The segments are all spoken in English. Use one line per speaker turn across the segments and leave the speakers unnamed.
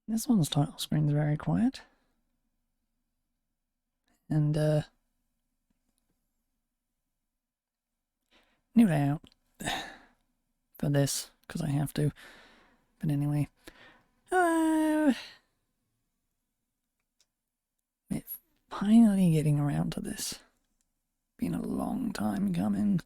This one's title screen's very quiet. And, new layout for this, because I have to. But anyway, we're finally getting around to this. Been a long time coming.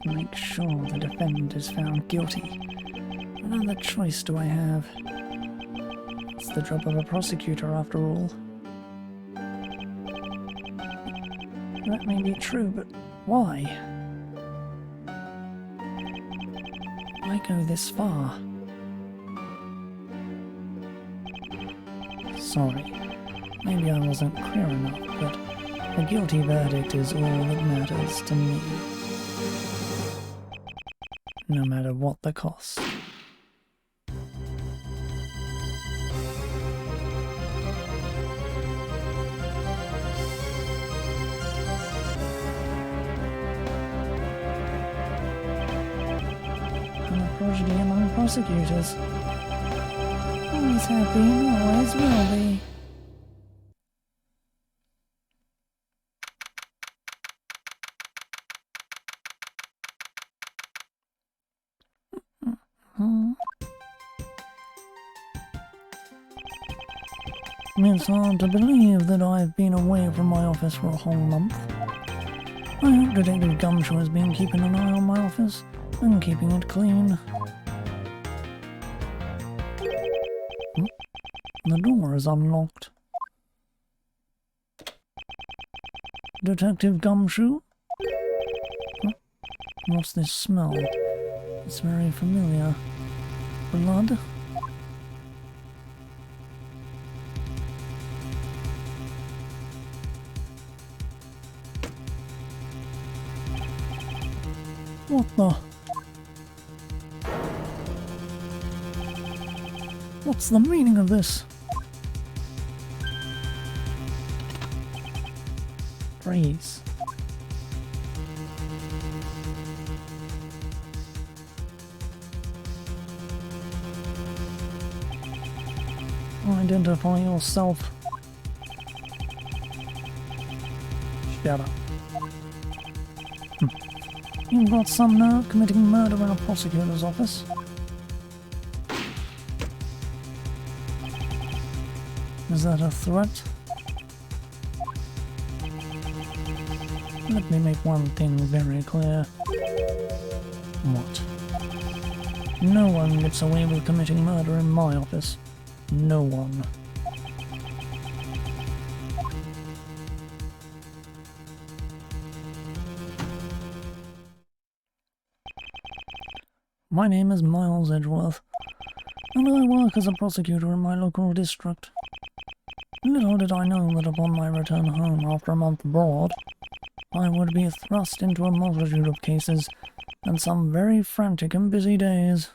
Make sure the defendant is found guilty. What other choice do I have? It's the job of a prosecutor, after all. That may be true, but why? Why go this far? Sorry, maybe I wasn't clear enough, but a guilty verdict is all that matters to me. No matter what the cost. I'm a prodigy among prosecutors. Always have been, always will be. It's hard to believe that I've been away from my office for a whole month. I hope Detective Gumshoe has been keeping an eye on my office and keeping it clean. The door is unlocked. Detective Gumshoe? What's this smell? It's very familiar. Blood? What the? What's the meaning of this? Freeze. Identify yourself. Shut up. You've got some nerve committing murder in a prosecutor's office. Is that a threat? Let me make one thing very clear. What? No one gets away with committing murder in my office. No one. My name is Miles Edgeworth, and I work as a prosecutor in my local district. Little did I know that upon my return home after a month abroad, I would be thrust into a multitude of cases and some very frantic and busy days.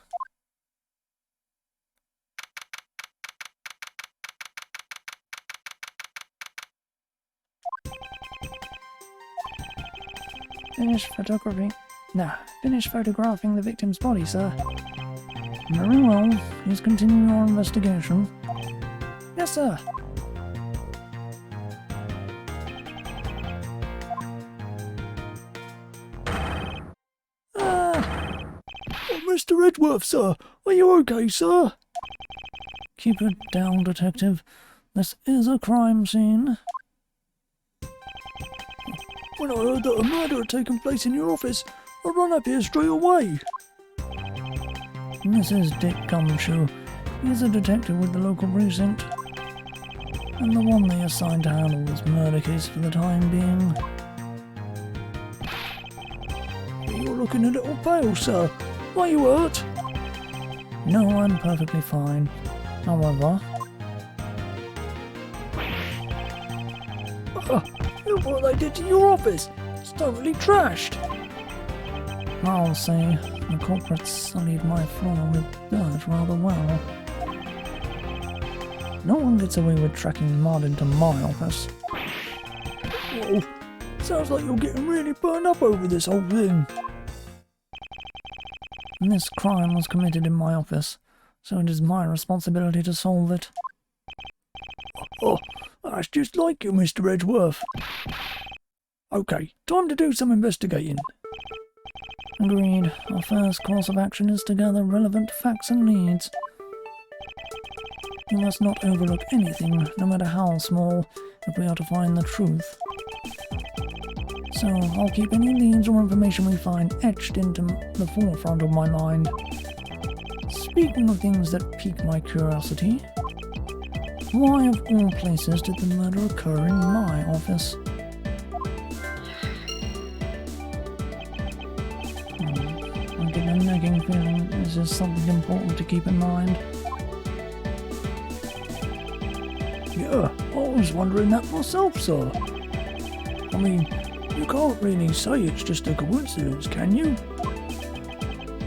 Finish photographing the victim's body, sir. Very well. Please continue your investigation. Yes, sir. Mr. Edgeworth, sir. Are you okay, sir? Keep it down, detective. This is a crime scene. When I heard that a murder had taken place in your office, I ran up here straight away. This is Dick Gumshoe. He's a detective with the local precinct, and the one they assigned to handle this murder case for the time being. You're looking a little pale, sir. Are you hurt? No, I'm perfectly fine. However... Look what they did to your office. It's totally trashed. I'll say the culprits sullied my floor with dirt rather well. No one gets away with tracking mud into my office.
Whoa, sounds like you're getting really burned up over this whole thing.
This crime was committed in my office, so it is my responsibility to solve it.
Oh, that's just like you, Mr. Edgeworth. Okay, time to do some investigating.
Agreed. Our first course of action is to gather relevant facts and leads. We must not overlook anything, no matter how small, if we are to find the truth. So, I'll keep any leads or information we find etched into the forefront of my mind. Speaking of things that pique my curiosity, why of all places did the murder occur in my office? I get a nagging feeling this is something important to keep in mind.
Yeah, I was wondering that myself, sir. I mean, you can't really say it's just a coincidence, can you?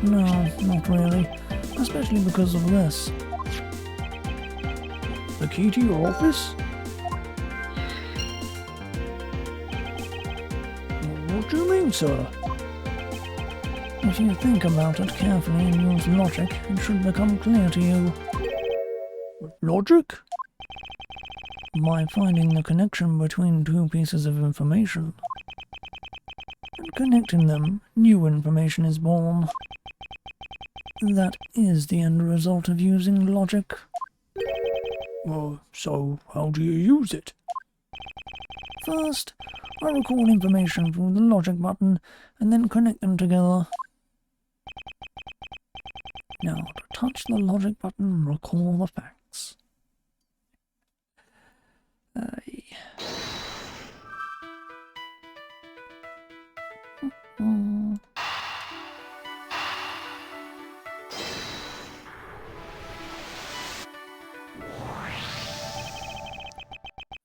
No, not really. Especially because of this.
The key to your office? What do you mean, sir?
If you think about it carefully and use logic, it should become clear to you.
Logic?
By finding the connection between two pieces of information. And connecting them, new information is born. That is the end result of using logic.
So how do you use it?
First, I record information through the logic button and then connect them together. Now, to touch the logic button and recall the facts.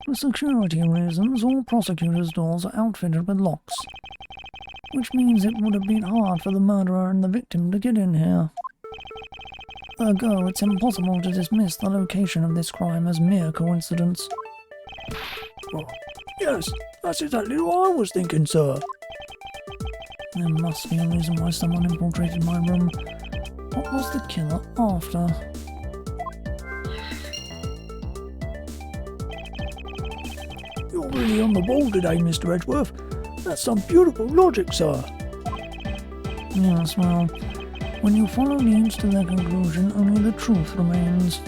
For security reasons, all prosecutors' doors are outfitted with locks, which means it would have been hard for the murderer and the victim to get in here. Ergo, it's impossible to dismiss the location of this crime as mere coincidence.
Oh, yes, that's exactly what I was thinking, sir.
There must be a reason why someone infiltrated my room. What was the killer after?
You're really on the ball today, Mr. Edgeworth. That's some beautiful logic, sir.
Yes, well, when you follow leads to their conclusion, only the truth remains.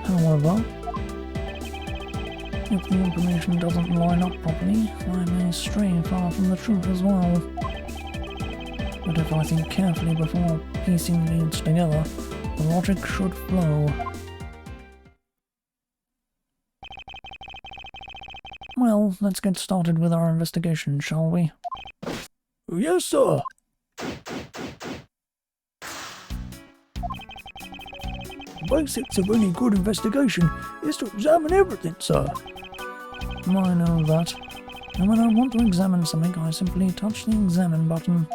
However, if the information doesn't line up properly, I may stray far from the truth as well. But if I think carefully before piecing leads together, the logic should flow. Well, let's get started with our investigation, shall we?
Yes, sir. The basics of any good investigation is to examine everything, sir.
I know that. And when I want to examine something, I simply touch the examine button.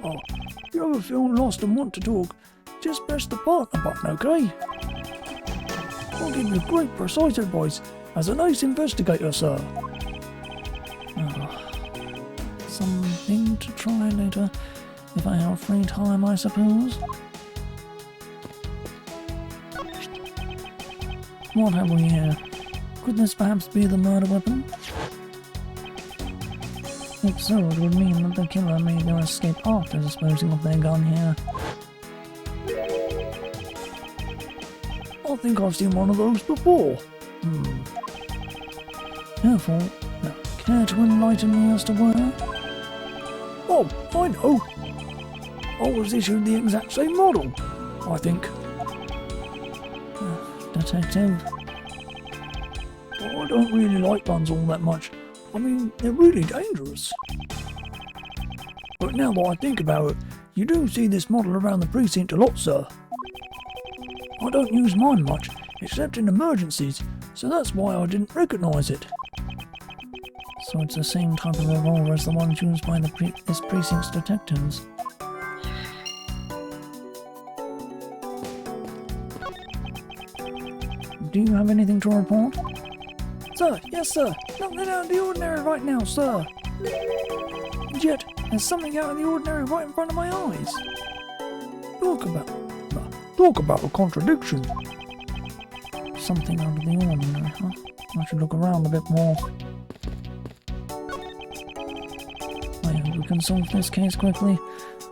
Oh, if you ever feel lost and want to talk, just press the partner button, okay? I'll give you great precise advice as an ace investigator, sir.
Something to try later, if I have free time, I suppose. What have we here? Could this perhaps be the murder weapon? If so, it would mean that the killer made their escape after disposing of their gun here.
I think I've seen one of those before.
Careful. Now, care to enlighten me as to where?
Oh, I know. I was issued the exact same model, I think.
Detective.
I don't really like guns all that much. I mean, they're really dangerous. But now that I think about it, you do see this model around the precinct a lot, sir. I don't use mine much, except in emergencies, so that's why I didn't recognise it.
So it's the same type of revolver as the ones used by this precinct's detectives. Do you have anything to report?
Sir, yes sir, nothing out of the ordinary right now, sir. And yet, there's something out of the ordinary right in front of my eyes. Talk about a contradiction.
Something out of the ordinary, huh? I should look around a bit more. I hope we can solve this case quickly.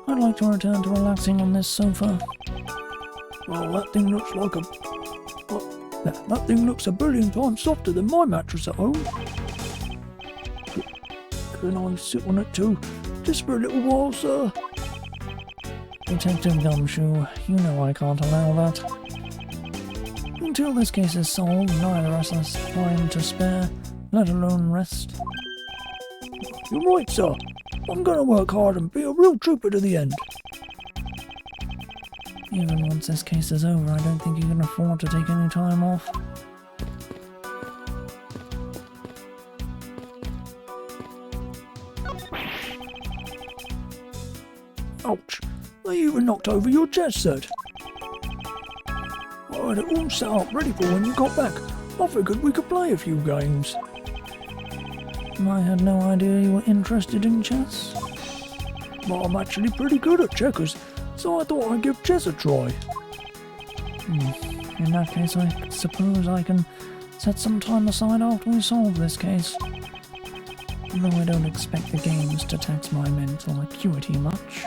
I'd like to return to relaxing on this sofa.
Well, that thing looks like a... That thing looks a billion times softer than my mattress at home. Can I sit on it too? Just for a little while, sir?
Detective Gumshoe, you know I can't allow that. Until this case is solved, neither of us has time to spare, let alone rest.
You're right, sir. I'm gonna work hard and be a real trooper to the end.
Even once this case is over, I don't think you can afford to take any time off.
Ouch. They even knocked over your chess set. I had it all set up ready for when you got back. I figured we could play a few games.
I had no idea you were interested in chess.
But I'm actually pretty good at checkers, so I thought I'd give chess a try.
In that case, I suppose I can set some time aside after we solve this case. Though I don't expect the games to tax my mental acuity much.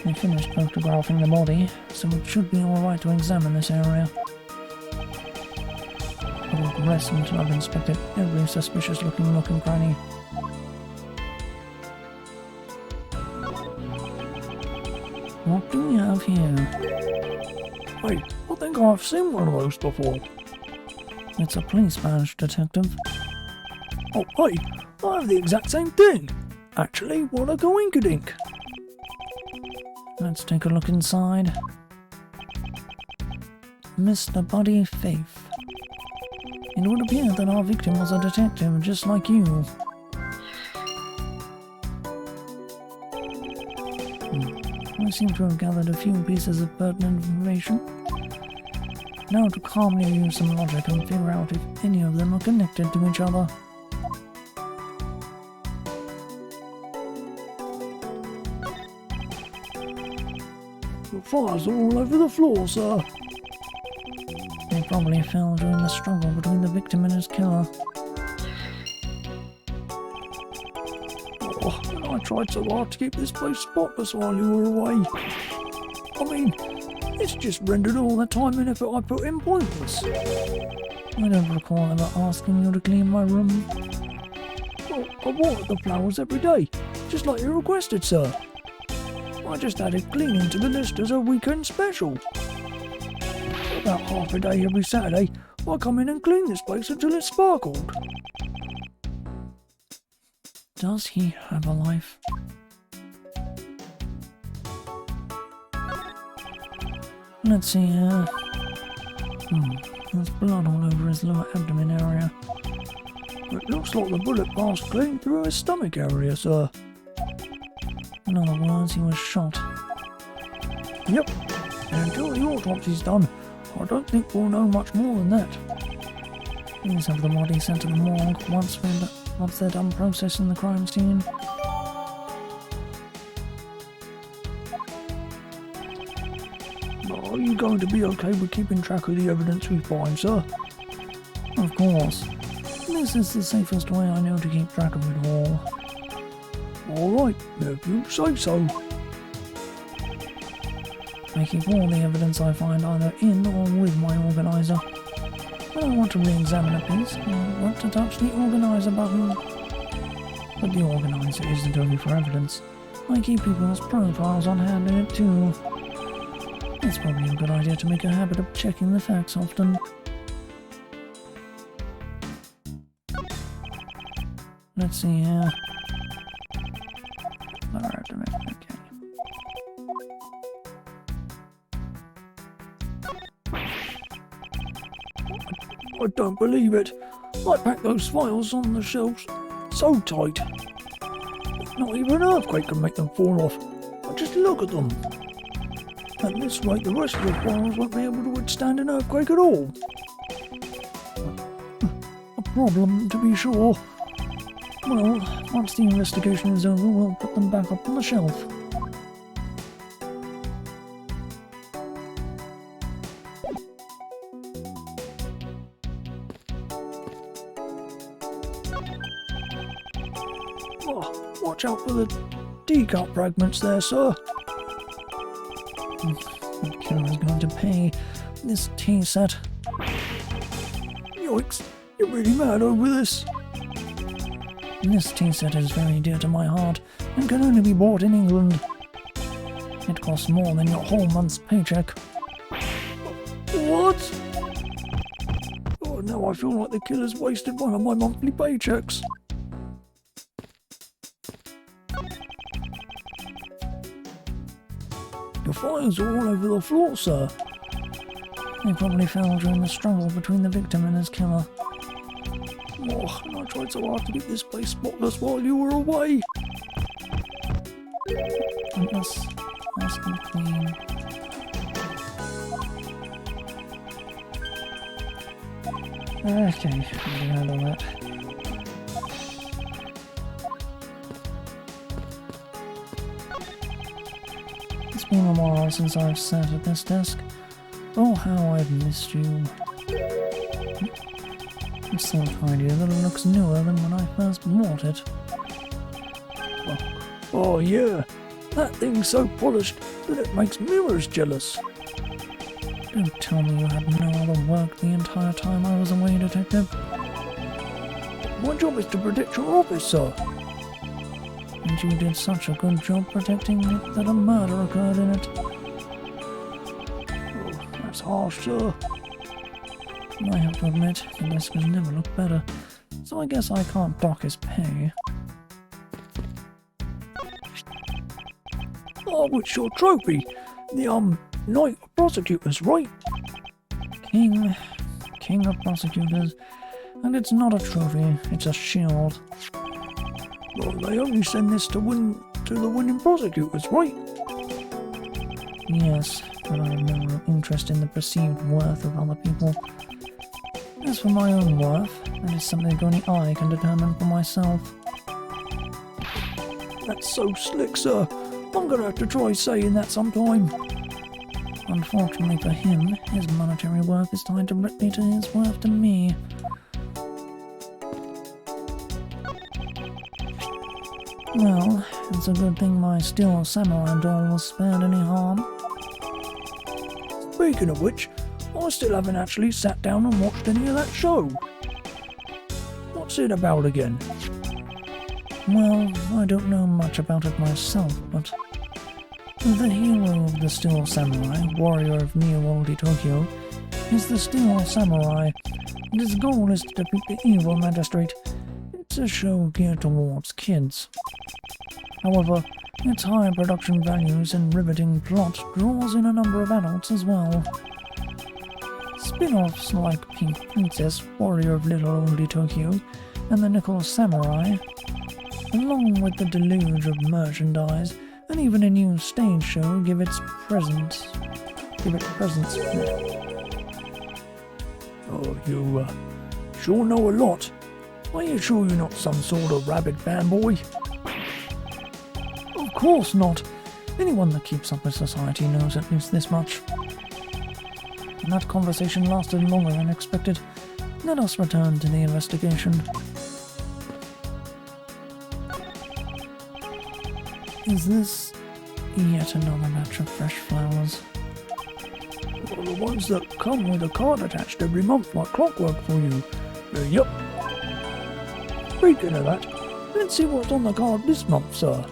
I finished photographing the body, so it should be alright to examine this area. I won't rest until I've inspected every suspicious looking nook and cranny. What do we have here?
Hey, I think I've seen one of those before.
It's a police badge, Detective.
Oh, hey, I have the exact same thing. Actually, what a coinkydink.
Let's take a look inside. Mr. Buddy Faith. It would appear that our victim was a detective just like you. I seem to have gathered a few pieces of pertinent information. Now to calmly use some logic and figure out if any of them are connected to each other.
The fire's all over the floor, sir.
They probably fell during the struggle between the victim and his killer.
Oh, and I tried so hard to keep this place spotless while you were away. I mean, it's just rendered all the time and effort I put in pointless.
I don't recall ever asking you to clean my room.
Well, I water the flowers every day, just like you requested, sir. I just added cleaning to the list as a weekend special. About half a day every Saturday, I come in and clean this place until it's sparkled.
Does he have a life? Let's see here. There's blood all over his lower abdomen area.
It looks like the bullet passed clean through his stomach area, sir.
In other words, he was shot.
Yep, and until the autopsy's done, I don't think we'll know much more than that.
Please have the body sent to the morgue once they're done processing the crime scene.
Are you going to be okay with keeping track of the evidence we find, sir?
Of course. This is the safest way I know to keep track of it all.
Alright, if you say so.
I keep all the evidence I find either in or with my organizer. When I want to re-examine a piece, I want to touch the organizer button. But the organizer isn't only for evidence. I keep people's profiles on hand in it too. It's probably a good idea to make a habit of checking the facts often. Let's see here. Okay.
I don't believe it. I packed those files on the shelves so tight. Not even an earthquake can make them fall off. Just look at them. At this rate, the rest of the files won't be able to withstand an earthquake at all. A problem, to be sure. Well, once the investigation is over, we'll put them back up on the shelf. Oh, watch out for the teacup fragments there, sir.
The killer's going to pay this tea set.
Yikes, you're really mad over this.
This tea set is very dear to my heart and can only be bought in England. It costs more than your whole month's paycheck.
What? Oh, now I feel like the killer's wasted one of my monthly paychecks. Your files are all over the floor, sir.
They probably fell during the struggle between the victim and his killer.
Oh, and I tried so hard to keep this place spotless while you were away.
Nice and clean. Okay, we can handle that. It's been a while since I've sat at this desk. Oh, how I've missed you. It's so tidier that it looks newer than when I first bought it.
Oh yeah, that thing's so polished that it makes mirrors jealous.
Don't tell me you had no other work the entire time I was away, Detective.
My job is to protect your office, sir.
And you did such a good job protecting it that a murder occurred in it.
Oh, that's harsh, sir.
I have to admit, the desk has never looked better, so I guess I can't dock his pay.
Oh, it's your trophy. The, Knight of Prosecutors, right?
King of Prosecutors. And it's not a trophy, it's a shield.
Well, they only send this to the winning prosecutors, right?
Yes, but I have no real interest in the perceived worth of other people. As for my own worth, that is something only I can determine for myself.
That's so slick, sir. I'm gonna have to try saying that sometime.
Unfortunately for him, his monetary worth is tied directly to his worth to me. Well, it's a good thing my steel samurai doll was spared any harm.
Speaking of which, I still haven't actually sat down and watched any of that show. What's it about again?
Well, I don't know much about it myself, but the hero of the Steel Samurai, warrior of Neo-Oldie Tokyo, is the Steel Samurai, and his goal is to defeat the evil magistrate. It's a show geared towards kids. However, its high production values and riveting plot draws in a number of adults as well. Spin-offs like Pink Princess, Warrior of Little Oldie Tokyo, and the Nickel Samurai, along with the deluge of merchandise, and even a new stage show give it presence.
Oh, you, sure know a lot. Are you sure you're not some sort of rabid fanboy?
Of course not. Anyone that keeps up with society knows at least this much. And that conversation lasted longer than expected. Let us return to the investigation. Is this yet another batch of fresh flowers?
Well, the ones that come with a card attached every month like clockwork for you. Yep. Speaking of that, let's see what's on the card this month, sir.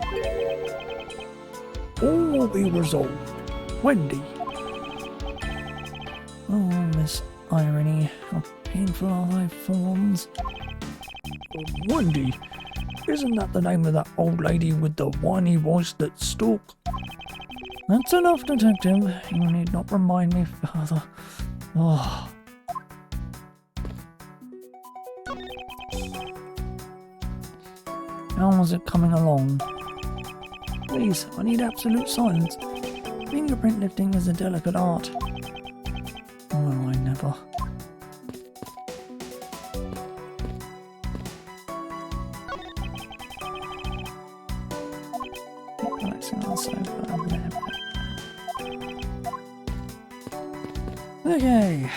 All will be resolved. Wendy.
Oh, Miss Irony, how painful are thy forms.
Wendy? Isn't that the name of that old lady with the whiny voice that stalked?
That's enough, Detective. You need not remind me further. Oh. How was it coming along?
Please, I need absolute silence. Fingerprint lifting is a delicate art.
Well, I never. Okay.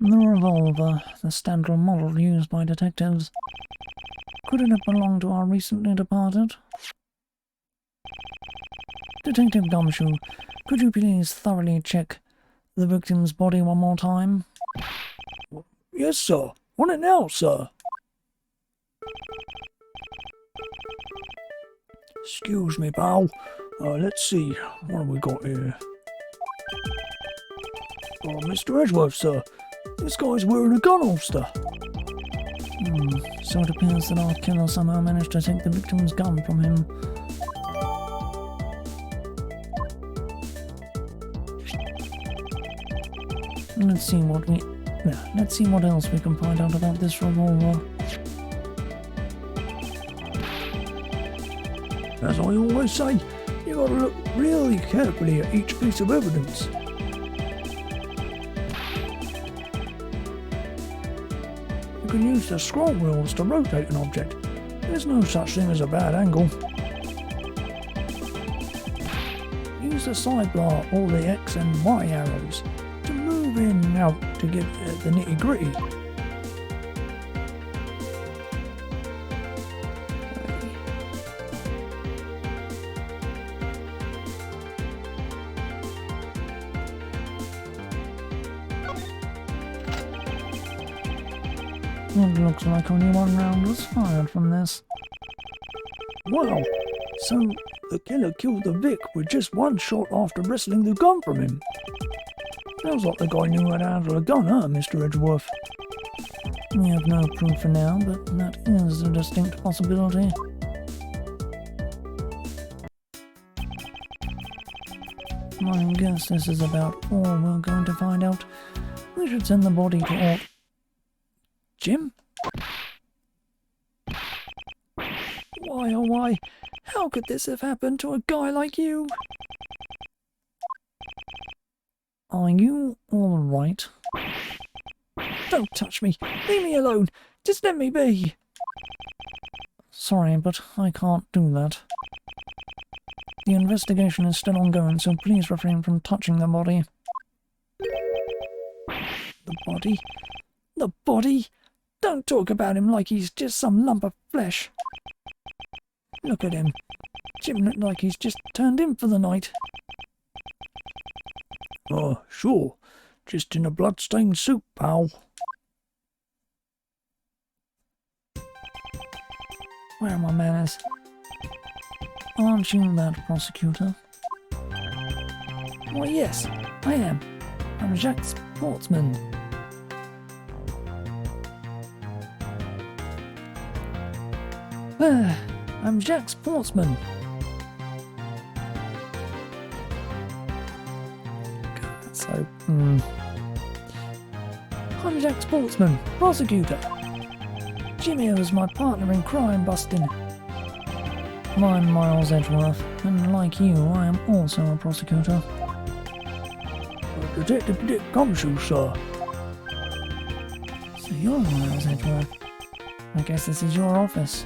The revolver, the standard model used by detectives. Could it have belonged to our recently departed? Detective Gumshoe, could you please thoroughly check the victim's body one more time?
Yes, sir. On it now, sir. Excuse me, pal. Let's see. What have we got here? Oh, Mr. Edgeworth, sir. This guy's wearing a gun holster.
So it appears that our killer somehow managed to take the victim's gun from him. Let's see what else we can find out about this revolver.
As I always say, you gotta look really carefully at each piece of evidence. You can use the scroll wheels to rotate an object. There's no such thing as a bad angle. Use the sidebar or the X and Y arrows to move in and out to get at the nitty gritty.
It looks like only one round was fired from this.
Wow, so the killer killed the Vic with just one shot after wresting the gun from him. Sounds like the guy knew how to handle a gun, huh, Mr. Edgeworth?
We have no proof for now, but that is a distinct possibility. I guess this is about all we're going to find out. We should send the body to
Jim? Why, oh why, how could this have happened to a guy like you?
Are you all right?
Don't touch me. Leave me alone. Just let me be.
Sorry, but I can't do that. The investigation is still ongoing, so please refrain from touching the body.
The body? The body? Don't talk about him like he's just some lump of flesh. Look at him. Jim looked like he's just turned in for the night. Sure. Just in a blood-stained suit, pal.
Where are my manners? Aren't you that prosecutor?
Why, yes, I am. I'm Jacques Sportsman. I'm Jacques Sportsman.
So,
I'm Jacques Sportsman, prosecutor. Jimmy was my partner in crime busting.
I'm Miles Edgeworth, and like you, I am also a prosecutor.
Detective Dick Gumshoe, sir.
So you're Miles Edgeworth. I guess this is your office.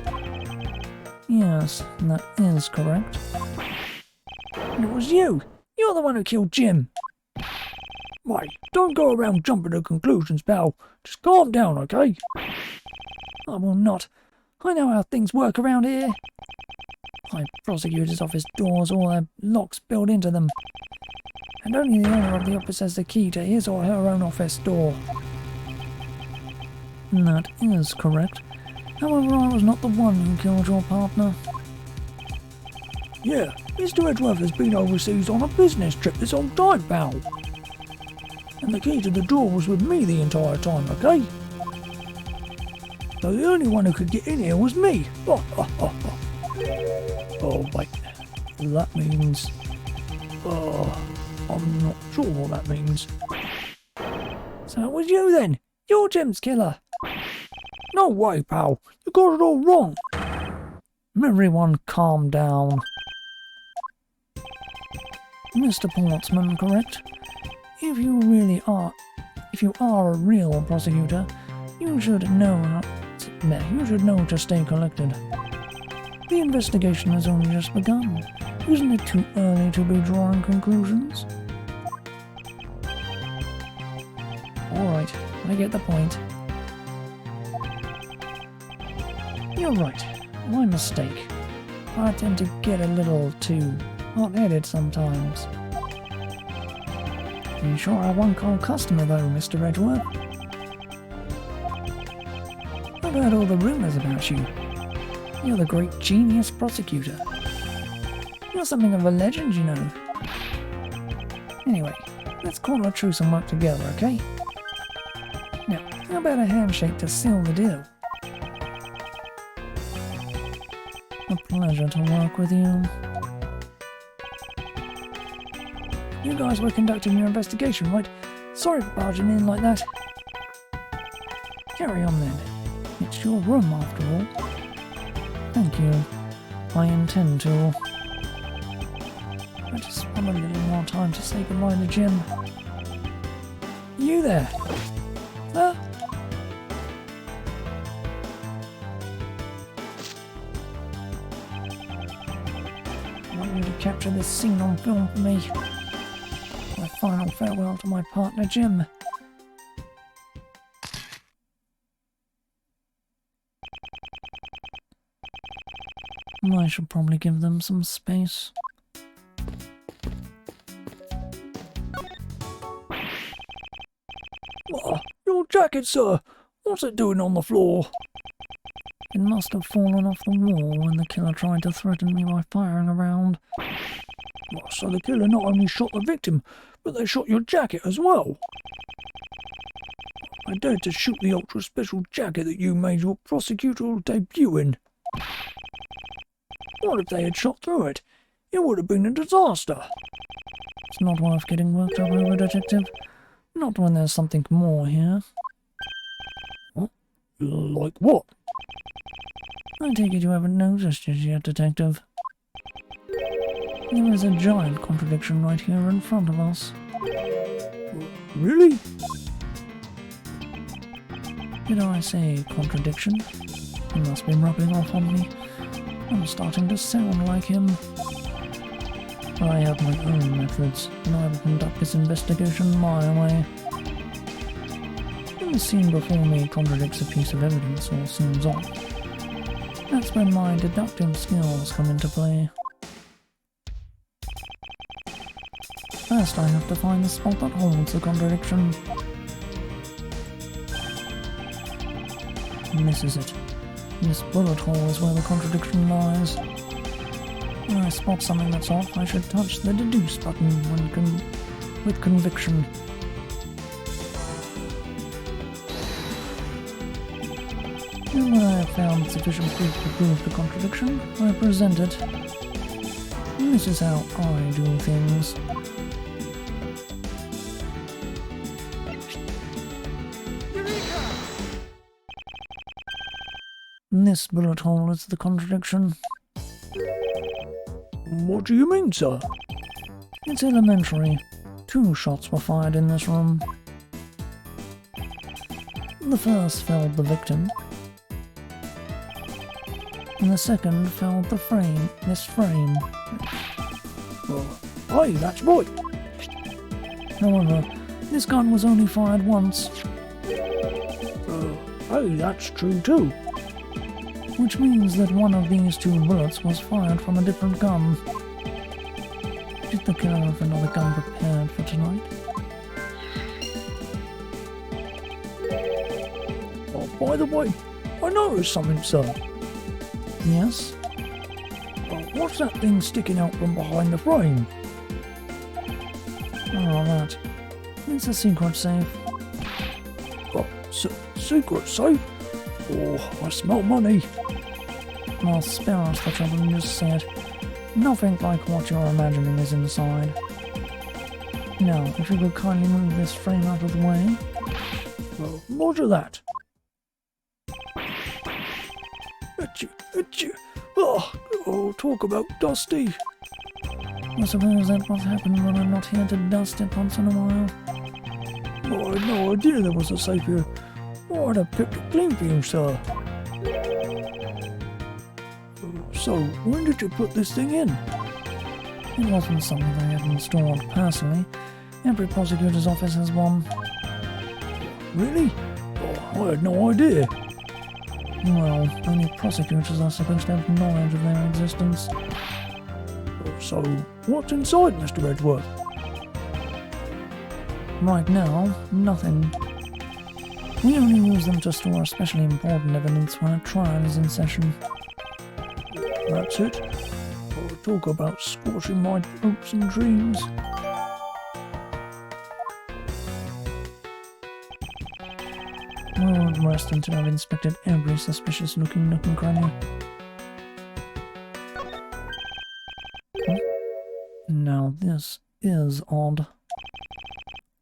Yes, that is correct.
And it was you! You're the one who killed Jim! Wait, don't go around jumping to conclusions, pal. Just calm down, okay?
I will not. I know how things work around here. My prosecutor's office doors all have locks built into them. And only the owner of the office has the key to his or her own office door. That is correct. However, I was not the one who killed your partner.
Yeah, Mr. Edgeworth has been overseas on a business trip this whole time, pal. And the key to the door was with me the entire time, okay? So the only one who could get in here was me. Oh, wait. That means... I'm not sure what that means.
So it was you then? You're Jim's killer?
No way, pal. You got it all wrong.
Everyone calm down. Mr. Portsman, correct? If you are a real prosecutor, you should know to stay collected. The investigation has only just begun. Isn't it too early to be drawing conclusions? Alright, I get the point. You're right, my mistake. I tend to get a little too hot-headed sometimes. You sure I won't call customer though, Mr. Edgeworth? I've heard all the rumours about you. You're the great genius prosecutor. You're something of a legend, you know. Anyway, let's call a truce and work together, okay? Now, how about a handshake to seal the deal? A pleasure to work with you. You guys were conducting your investigation, right? Sorry for barging in like that. Carry on then. It's your room after all. Thank you. I intend to. I just want a little more time to say goodbye to Jim. You there? Huh? I want you to capture this scene on film for me. My final farewell to my partner Jim. I should probably give them some space.
Your jacket, sir. What's it doing on the floor?
It must have fallen off the wall when the killer tried to threaten me by firing a round.
So the killer not only shot the victim, but they shot your jacket as well. I dared to shoot the ultra-special jacket that you made your prosecutorial debut in. What if they had shot through it? It would have been a disaster.
It's not worth getting worked up over, Detective. Not when there's something more here.
What? Like what?
I take it you haven't noticed just yet, Detective. There is a giant contradiction right here in front of us.
Really?
Did I say contradiction? He must be rubbing off on me. I'm starting to sound like him. I have my own methods, and I will conduct this investigation my way. When the scene before me contradicts a piece of evidence or seems off, that's when my deductive skills come into play. First, I have to find the spot that holds the contradiction. And this is it. This bullet hole is where the contradiction lies. When I spot something that's off, I should touch the deduce button with conviction. And when I have found sufficient proof to prove the contradiction, I present it. And this is how I do things. And this bullet hole is the contradiction.
What do you mean, sir?
It's elementary. 2 shots were fired in this room. The first felled the victim, and the second felled the frame. This frame.
Hey, that's right.
However, this gun was only fired once.
Hey, that's true too.
Which means that one of these 2 bullets was fired from a different gun. Did the killer have another gun prepared for tonight?
Oh, by the way, I noticed something, sir.
Yes?
What's that thing sticking out from behind the frame?
Oh, that. It's a secret safe.
Oh, secret safe? Oh, I smell money.
Well, spare us the trouble and just say it. Nothing like what you're imagining is inside. Now, if you could kindly move this frame out of the way.
Roger that. Achoo, achoo. Oh, talk about dusty.
I suppose that's what happened when I'm not here to dust it once in a while.
Oh, I had no idea there was a safe here. Oh, I'd have kept it clean for you, sir. So, when did you put this thing in?
It wasn't something I had installed personally. Every prosecutor's office has one.
Really? Oh, I had no idea.
Well, only prosecutors are supposed to have knowledge of their existence.
So, what's inside, Mr. Edgeworth?
Right now, nothing. We only use them to store especially important evidence when a trial is in session.
That's it? Oh, talk about squashing my hopes and dreams.
I won't rest until I've inspected every suspicious-looking nook and cranny. Now this is odd.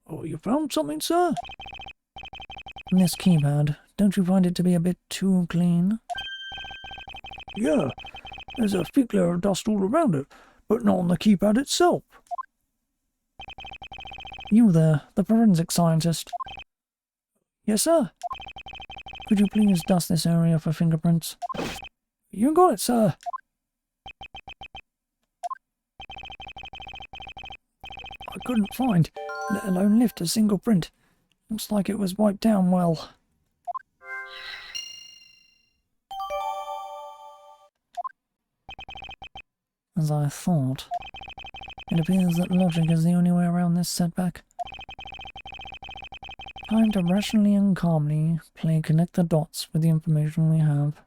Oh, you found something, sir?
This keypad, don't you find it to be a bit too clean?
Yeah, there's a thick layer of dust all around it, but not on the keypad itself.
You there, the forensic scientist.
Yes, sir?
Could you please dust this area for fingerprints?
You got it, sir. I couldn't find, let alone lift a single print. Looks like it was wiped down well.
As I thought. It appears that logic is the only way around this setback. Time to rationally and calmly connect the dots with the information we have.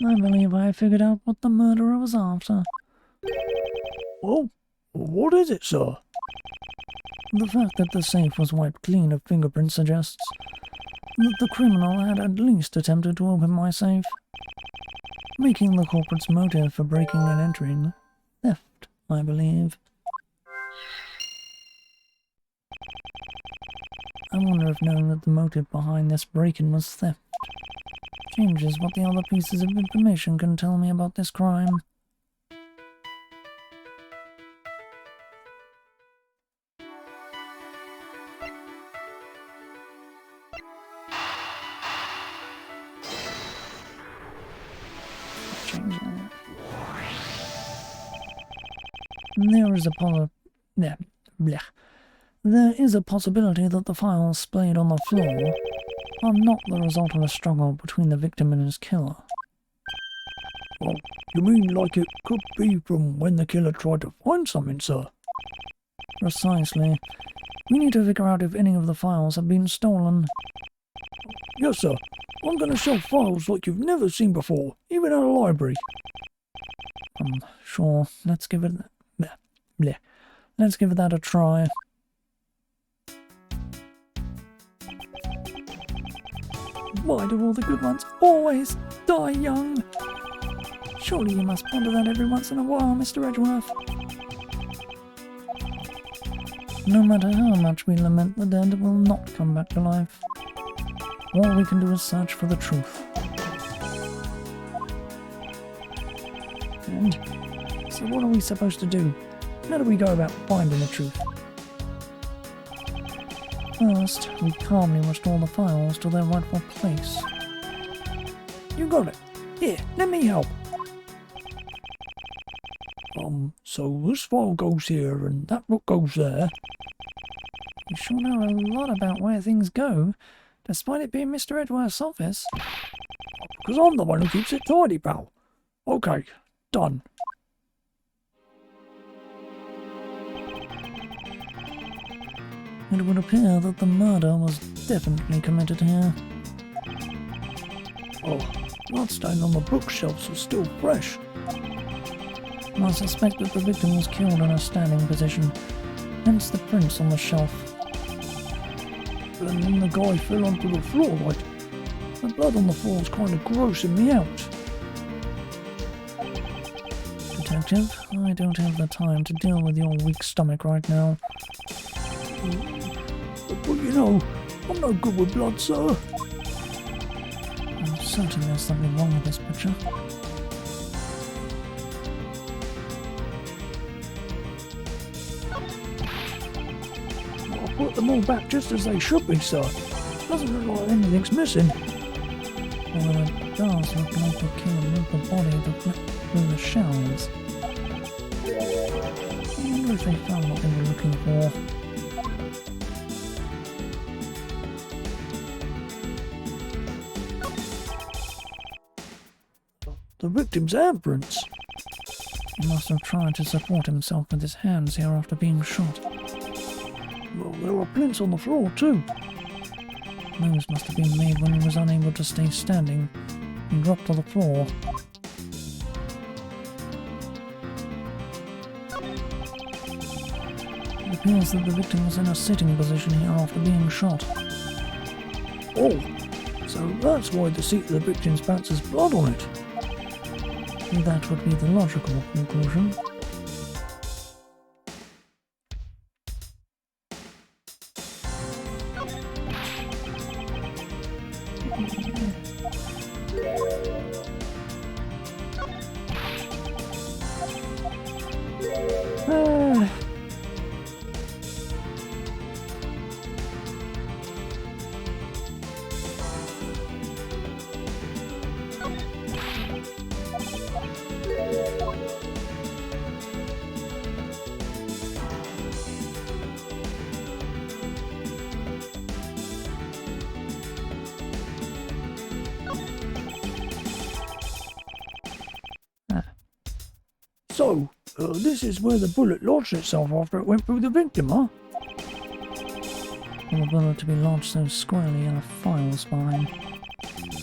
I believe I figured out what the murderer was after.
Oh, what is it, sir?
The fact that the safe was wiped clean of fingerprints suggests that the criminal had at least attempted to open my safe, making the culprit's motive for breaking and entering theft, I believe. I wonder if knowing that the motive behind this break-in was theft changes what the other pieces of information can tell me about this crime. Change that. There is a possibility that the files splayed on the floor are not the result of a struggle between the victim and his killer.
Oh, you mean like it could be from when the killer tried to find something, sir?
Precisely. We need to figure out if any of the files have been stolen.
Yes, sir. I'm going to shelf files like you've never seen before, even at a library.
Sure. Let's give it that a try. Why do all the good ones always die young? Surely you must ponder that every once in a while, Mr. Edgeworth. No matter how much we lament the dead, will not come back to life. All we can do is search for the truth.
And so what are we supposed to do? How do we go about finding the truth?
First, we calmly restore the files to their rightful place.
You got it. Here, let me help. So this file goes here and that book goes there.
You sure know a lot about where things go. despite it being Mr. Edgeworth's office.
Because I'm the one who keeps it tidy, pal. Okay, done.
It would appear that the murder was definitely committed here.
Oh, bloodstain on the bookshelves was still fresh.
I suspect that the victim was killed in a standing position, hence the prints on the shelf.
And then the guy fell onto the floor, like. The blood on the floor's kind of grossing me out.
Detective, I don't have the time to deal with your weak stomach right now.
But you know, I'm no good with blood, sir.
I'm certain there's something wrong with this picture.
I put them all back just as they should be, sir. Doesn't look like anything's missing.
Although it does look like the killer moved the body through the shelves. I wonder if they found what they were looking for.
The victim's handprints.
He must have tried to support himself with his hands here after being shot.
Well, there were prints on the floor, too.
Those must have been made when he was unable to stay standing and dropped to the floor. It appears that the victim was in a sitting position here after being shot.
Oh, so that's why the seat of the victim's pants has blood on it.
That would be the logical conclusion.
So, this is where the bullet lodged itself after it went through the victim, huh?
For the bullet to be lodged so squarely in a file spine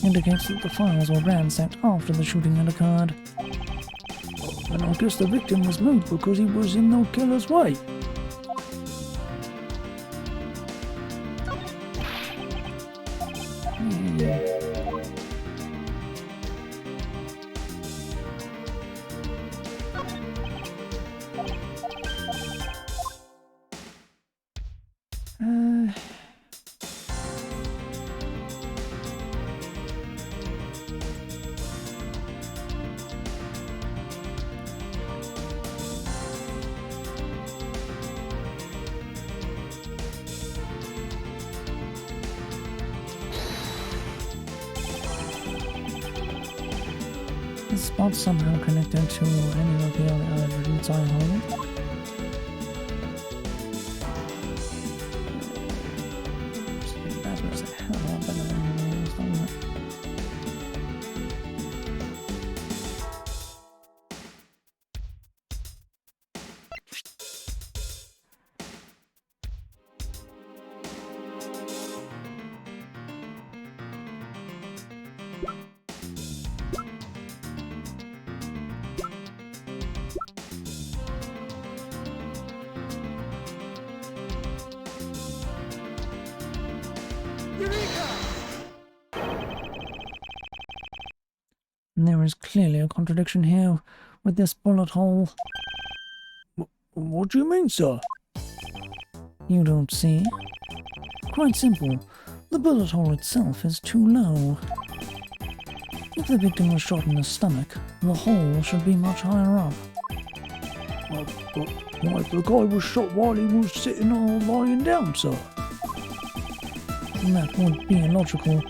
indicates that the files were ransacked after the shooting had occurred.
And I guess the victim was moved because he was in the killer's way.
Is spot somehow connected to any of the other evidence I hold? That was a hell of a lot better than anything else, wasn't it? There is clearly a contradiction here with this bullet hole.
What do you mean, sir?
You don't see? Quite simple. The bullet hole itself is too low. If the victim was shot in the stomach, the hole should be much higher up.
But why, the guy was shot while he was sitting or lying down, sir?
And that would be illogical.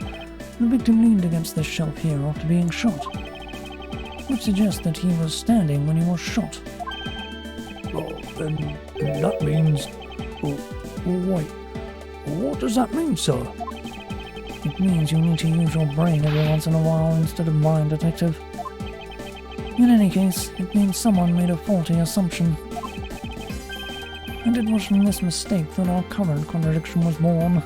The victim leaned against the shelf here after being shot, which suggests that he was standing when he was shot.
Well, then that means... Oh, wait. What does that mean, sir?
It means you need to use your brain every once in a while instead of mine, Detective. In any case, it means someone made a faulty assumption. And it was from this mistake that our current contradiction was born.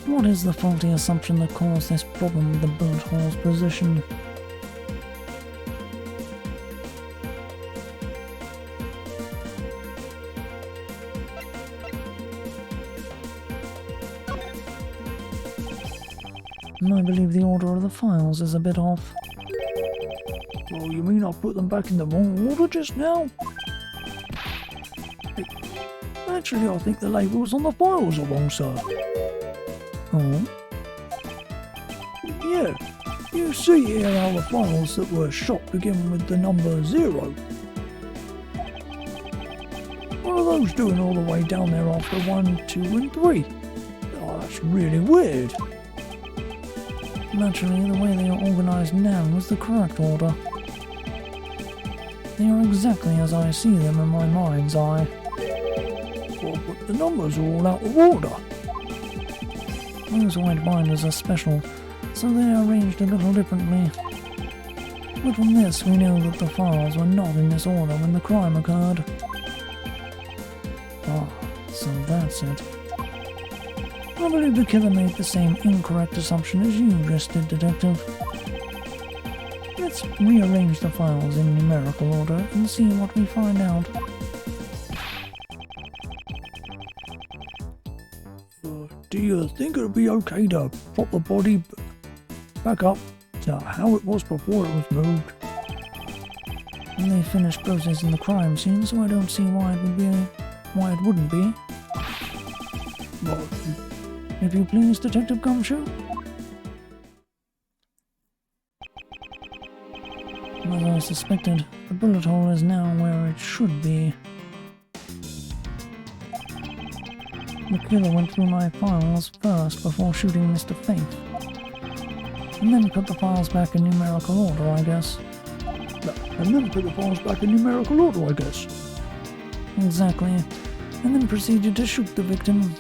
What is the faulty assumption that caused this problem with the bullet hole's position? I believe the order of the files is a bit off.
Oh, you mean I put them back in the wrong order just now? Actually, I think the labels on the files are wrong, sir.
Oh?
Yeah, you see here how the files that were shot begin with the number 0. What are those doing all the way down there after 1, 2 and 3? Oh, that's really weird.
Naturally, the way they are organised now is the correct order. They are exactly as I see them in my mind's eye.
Well, but the numbers are all out of order.
Those white binders are special, so they are arranged a little differently. But from this we know that the files were not in this order when the crime occurred. Ah, so that's it. I believe the killer made the same incorrect assumption as you just did, Detective. Let's rearrange the files in numerical order and see what we find out.
Do you think it would be okay to prop the body back up to how it was before it was moved?
And they finished processing the crime scene, so I don't see why it wouldn't be.
Well,
If you please, Detective Gumshoe. As I suspected, the bullet hole is now where it should be. The killer went through my files first before shooting Mr. Faith. And then put the files back in numerical order, I guess.
and then put the files back in numerical order, I guess.
Exactly. And then proceeded to shoot the victim.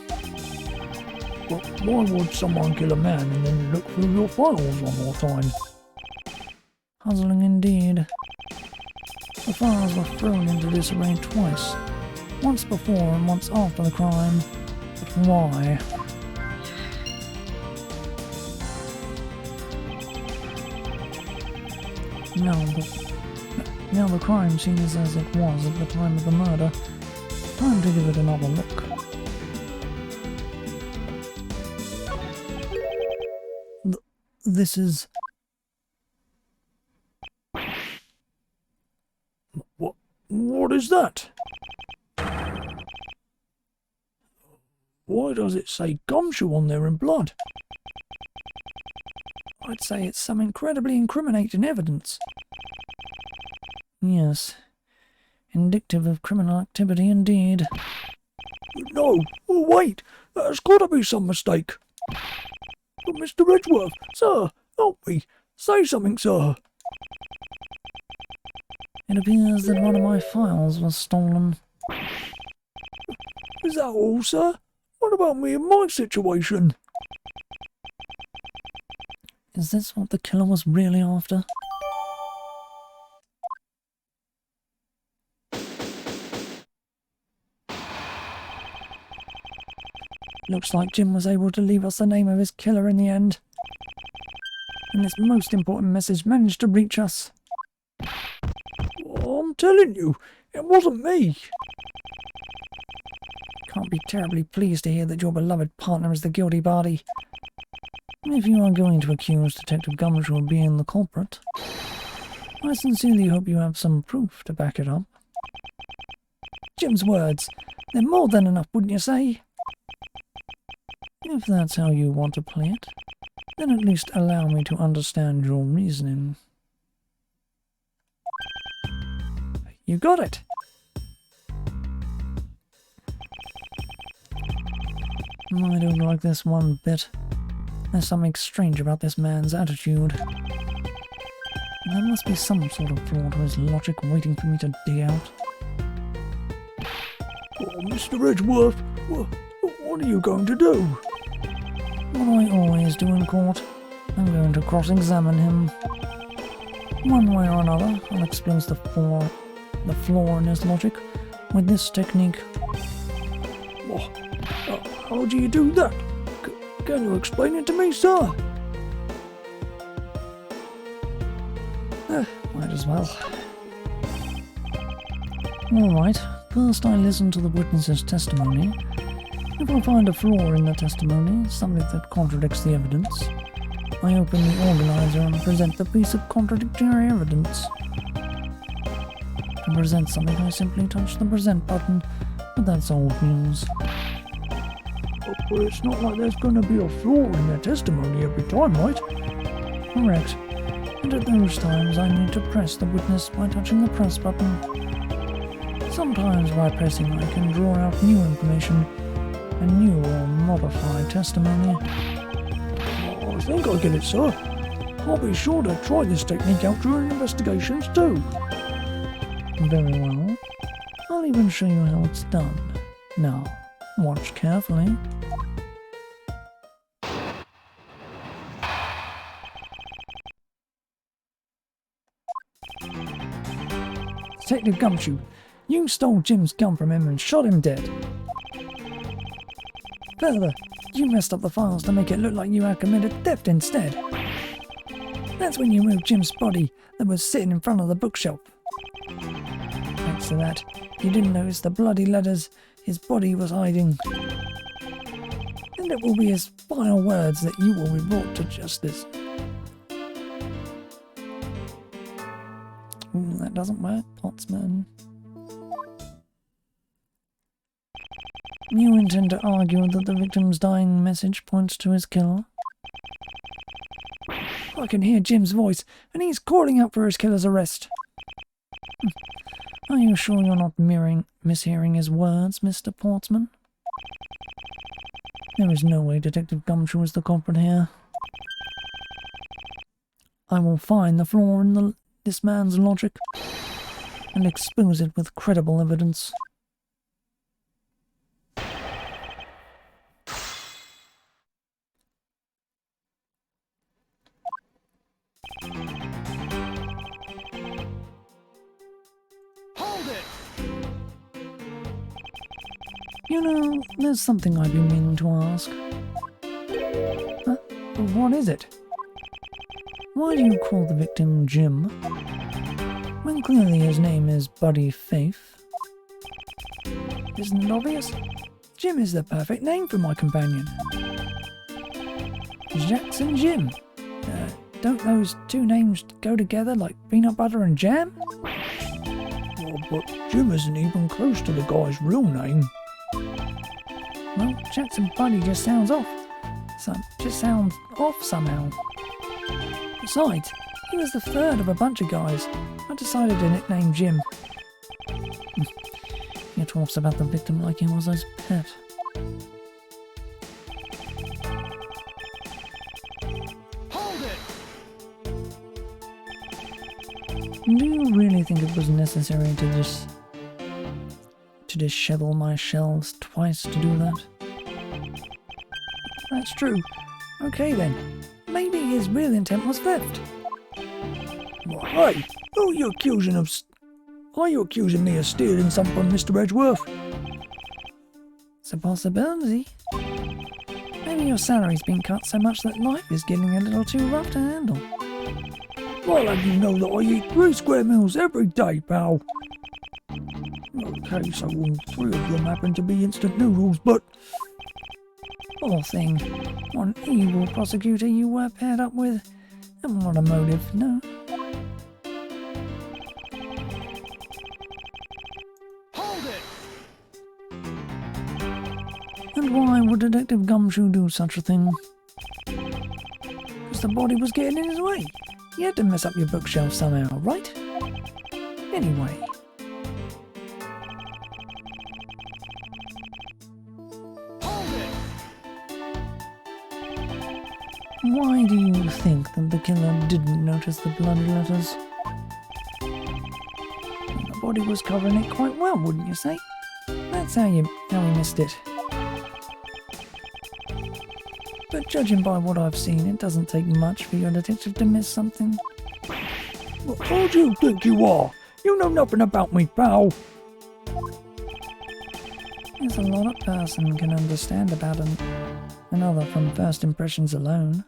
Well, why would someone kill a man and then look through your files one more time?
Puzzling indeed. The files were thrown into disarray twice. Once before and once after the crime. But why? Now the crime scene is as it was at the time of the murder. Time to give it another look. This is...
What is that? Why does it say gumshoe on there in blood?
I'd say it's some incredibly incriminating evidence. Yes. Indicative of criminal activity indeed.
No, oh, wait, there's got to be some mistake. But Mr. Edgeworth, sir, help me. Say something, sir.
It appears that one of my files was stolen.
Is that all, sir? What about me and my situation?
Is this what the killer was really after? Looks like Jim was able to leave us the name of his killer in the end. And this most important message managed to reach us.
I'm telling you, it wasn't me.
Can't be terribly pleased to hear that your beloved partner is the guilty party. If you are going to accuse Detective Gumshoe of being the culprit, I sincerely hope you have some proof to back it up. Jim's words, they're more than enough, wouldn't you say? If that's how you want to play it, then at least allow me to understand your reasoning. You got it! I don't like this one bit. There's something strange about this man's attitude. There must be some sort of flaw to his logic waiting for me to dig out.
Oh, Mr. Edgeworth, What are you going to do?
What I always do in court. I'm going to cross-examine him. One way or another, I'll expose the flaw in his logic with this technique.
How do you do that? Can you explain it to me, sir?
Might as well. Alright, first I listen to the witness's testimony. If I find a flaw in the testimony, something that contradicts the evidence, I open the organizer and present the piece of contradictory evidence. To present something, I simply touch the present button, but that's old news.
But it's not like there's going to be a flaw in their testimony every time, right?
Correct. And at those times I need to press the witness by touching the press button. Sometimes by pressing I can draw out new information and new or modified testimony.
I think I get it, sir. I'll be sure to try this technique out during investigations too.
Very well. I'll even show you how it's done. Now, watch carefully.
Detective Gumshoe, you stole Jim's gun from him and shot him dead. Further, you messed up the files to make it look like you had committed theft instead. That's when you moved Jim's body that was sitting in front of the bookshelf. Thanks to that, you didn't notice the bloody letters his body was hiding. And it will be his final words that you will be brought to justice.
Ooh, that doesn't work, Potsman. You intend to argue that the victim's dying message points to his killer?
I can hear Jim's voice, and he's calling out for his killer's arrest.
Are you sure you're not mishearing his words, Mr. Portsman? There is no way Detective Gumshoe is the culprit here. I will find the flaw in this man's logic and expose it with credible evidence. You know, there's something I've been meaning to ask.
What is it?
Why do you call the victim Jim, when clearly his name is Buddy Faith?
Isn't it obvious? Jim is the perfect name for my companion. Jackson Jim. Don't those two names go together like peanut butter and jam? But Jim isn't even close to the guy's real name. Well, Jackson Buddy just sounds off. Just sounds off somehow. Besides, he was the third of a bunch of guys. I decided to nickname Jim.
He talks about the victim like he was his pet.
Hold it!
Do you really think it was necessary to dishevel my shelves twice to do that?
That's true. Okay then. Maybe his real intent was theft. Well, hey, are you accusing me of stealing something from Mr. Edgeworth?
It's a possibility. Maybe your salary's been cut so much that life is getting a little too rough to handle.
Well, and you know that I eat 3 square meals every day, pal. Okay, so 3 of them happen to be instant noodles, but...
Poor thing. One evil prosecutor you were paired up with. And what a motive, no?
Hold it!
And why would Detective Gumshoe do such a thing?
Because the body was getting in his way. You had to mess up your bookshelf somehow, right? Anyway.
Why do you think that the killer didn't notice the bloody letters?
The body was covering it quite well, wouldn't you say? That's how he missed it.
But judging by what I've seen, it doesn't take much for your detective to miss something.
Who do you think you are? You know nothing about me, pal.
There's a lot a person can understand about another from first impressions alone.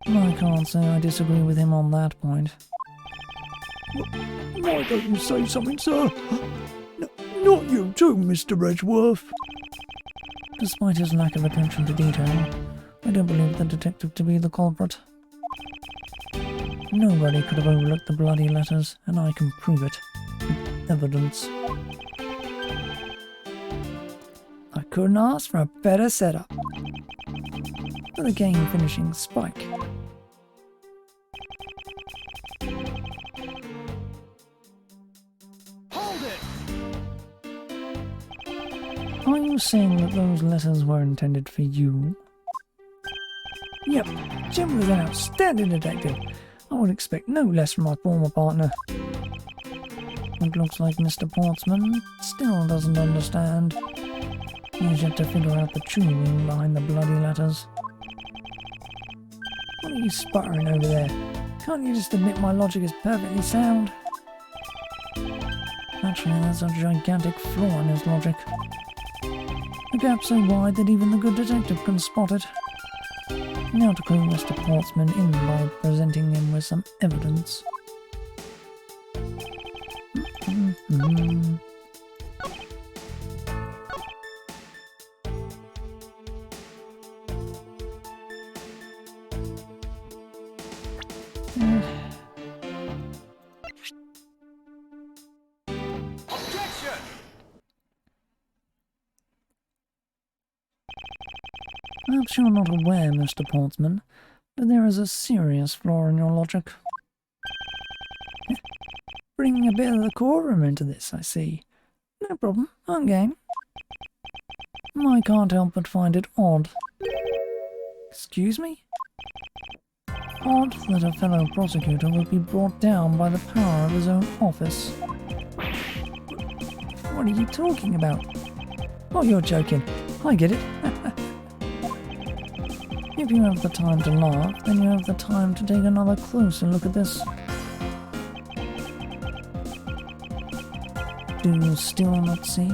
I can't say I disagree with him on that point.
Why don't you say something, sir? Not you too, Mr. Edgeworth.
Despite his lack of attention to detail, I don't believe the detective to be the culprit. Nobody could have overlooked the bloody letters, and I can prove it with evidence. I couldn't ask for a better setup. For the game-finishing spike.
Hold it!
Are you saying that those letters were intended for you?
Yep, Jim was an outstanding detective. I would expect no less from my former partner.
It looks like Mr. Portsman still doesn't understand. He's yet to figure out the true meaning behind the bloody letters.
What are you sputtering over there? Can't you just admit my logic is perfectly sound?
Actually, there's a gigantic flaw in his logic. A gap so wide that even the good detective can spot it. Now to clue Mr. Portsman in by presenting him with some evidence. Perhaps you're not aware, Mr. Portsman, but there is a serious flaw in your logic.
Bringing a bit of the courtroom into this, I see.
No problem, I'm game. I can't help but find it odd.
Excuse me?
Odd that a fellow prosecutor would be brought down by the power of his own office.
What are you talking about? Oh, you're joking. I get it.
If you have the time to laugh, then you have the time to take another closer look at this. Do you still not see?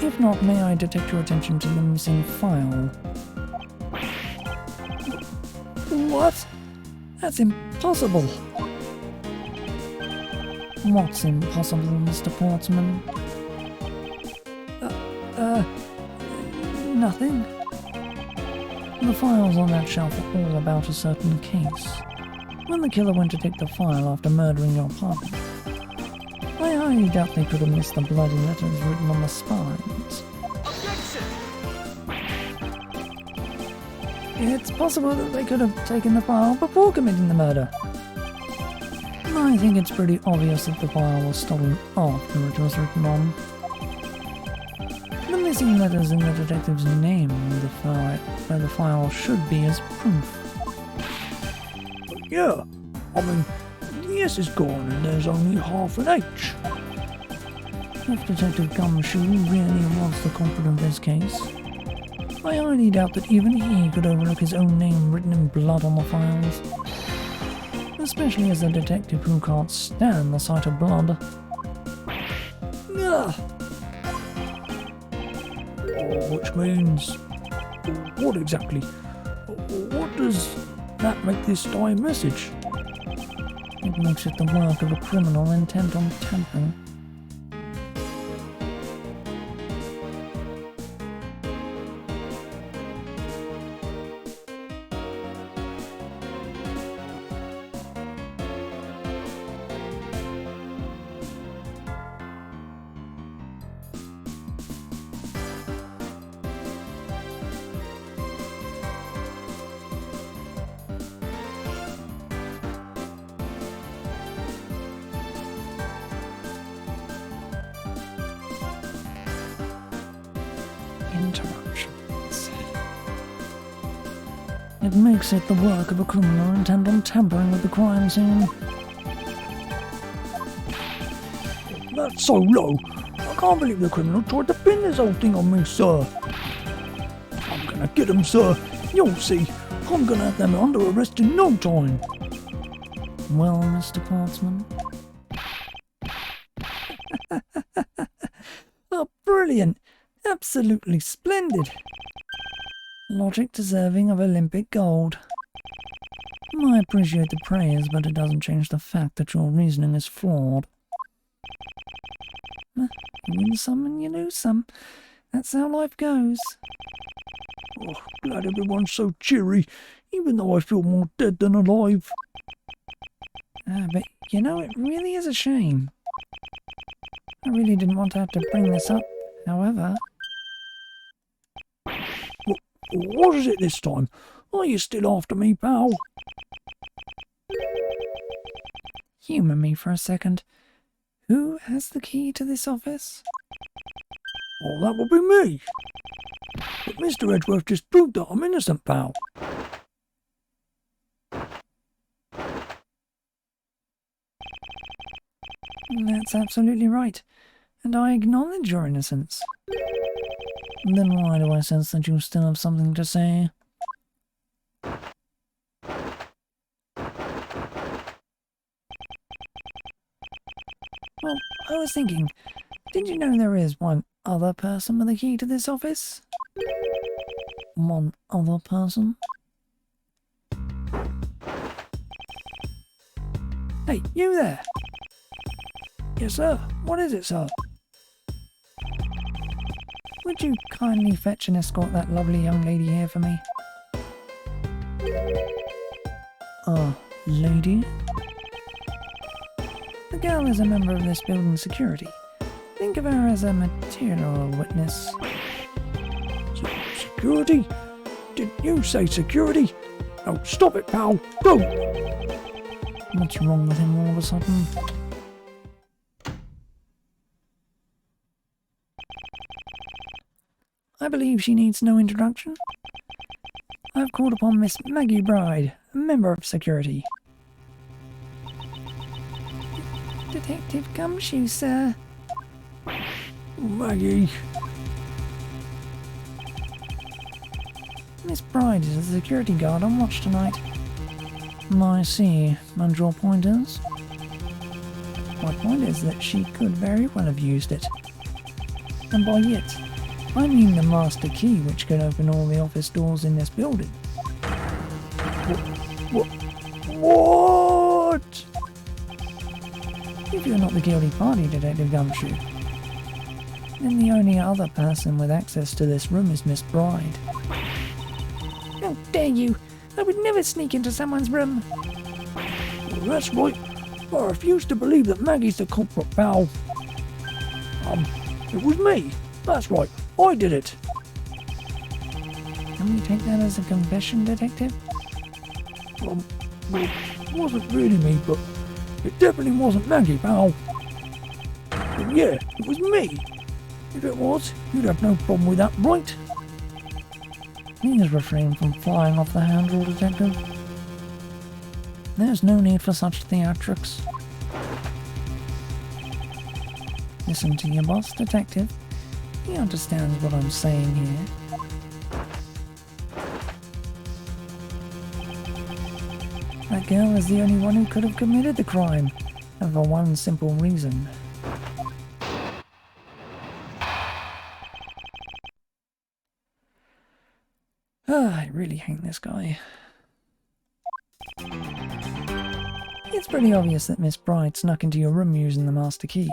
If not, may I detect your attention to the missing file?
What? That's impossible.
What's impossible, Mr. Portsman?
Nothing.
The files on that shelf are all about a certain case. When the killer went to take the file after murdering your partner, I highly doubt they could have missed the bloody letters written on the spines.
Objection! It's possible that they could have taken the file before committing the murder.
I think it's pretty obvious that the file was stolen after it was written on. The missing letters in the detective's name where the file should be as proof.
Yeah, I mean, the S is gone and there's only half an H.
If Detective Gumshoe really was the culprit of this case, I highly doubt that even he could overlook his own name written in blood on the files. Especially as a detective who can't stand the sight of blood.
Yeah. Which means... what exactly? What does that make this dire message?
It makes it the work of a criminal intent on tampering.
Interruptions.
It makes it the work of a criminal intent on tampering with the crime scene.
That's so low. I can't believe the criminal tried to pin this whole thing on me, sir. I'm gonna get him, sir. You'll see, I'm gonna have them under arrest in no time.
Well, Mr. Portsman.
Oh, brilliant. Absolutely splendid.
Logic deserving of Olympic gold. I appreciate the praise, but it doesn't change the fact that your reasoning is flawed. You win some and you lose some. That's how life goes.
Oh, glad everyone's so cheery, even though I feel more dead than alive.
But you know, it really is a shame. I really didn't want to have to bring this up, however.
What is it this time? Are you still after me, pal?
Humour me for a second. Who has the key to this office?
Well, that would be me. But Mr. Edgeworth just proved that I'm innocent, pal.
That's absolutely right, and I acknowledge your innocence. Then why do I sense that you still have something to say? Well, I was thinking, did you know there is one other person with a key to this office? One other person?
Hey, you there? Yes, sir. What is it, sir?
Would you kindly fetch and escort that lovely young lady here for me? Lady? The girl is a member of this building's security. Think of her as a material witness.
Security? Did you say security? Oh, stop it, pal. Go!
What's wrong with him all of a sudden? I believe she needs no introduction. I've called upon Miss Maggie Bride, a member of security. Detective Gumshoe, sir.
Maggie.
Miss Bride is a security guard on watch tonight. I see. And your point is? My point is that she could very well have used it. And by it, I mean the master key which can open all the office doors in this building.
What?
If you're not the guilty party, Detective Gumshoe, then the only other person with access to this room is Miss Bride. How dare you! I would never sneak into someone's room!
Well, that's right. I refuse to believe that Maggie's the culprit, pal. It was me. That's right. I did it.
Can we take that as a confession, Detective?
Well, it wasn't really me, but it definitely wasn't Maggie, pal. But yeah, it was me. If it was, you'd have no problem with that, right?
Please refrain from flying off the handle, Detective. There's no need for such theatrics. Listen to your boss, Detective. He understands what I'm saying here. That girl is the only one who could have committed the crime, and for one simple reason. I really hate this guy. It's pretty obvious that Miss Bride snuck into your room using the master key.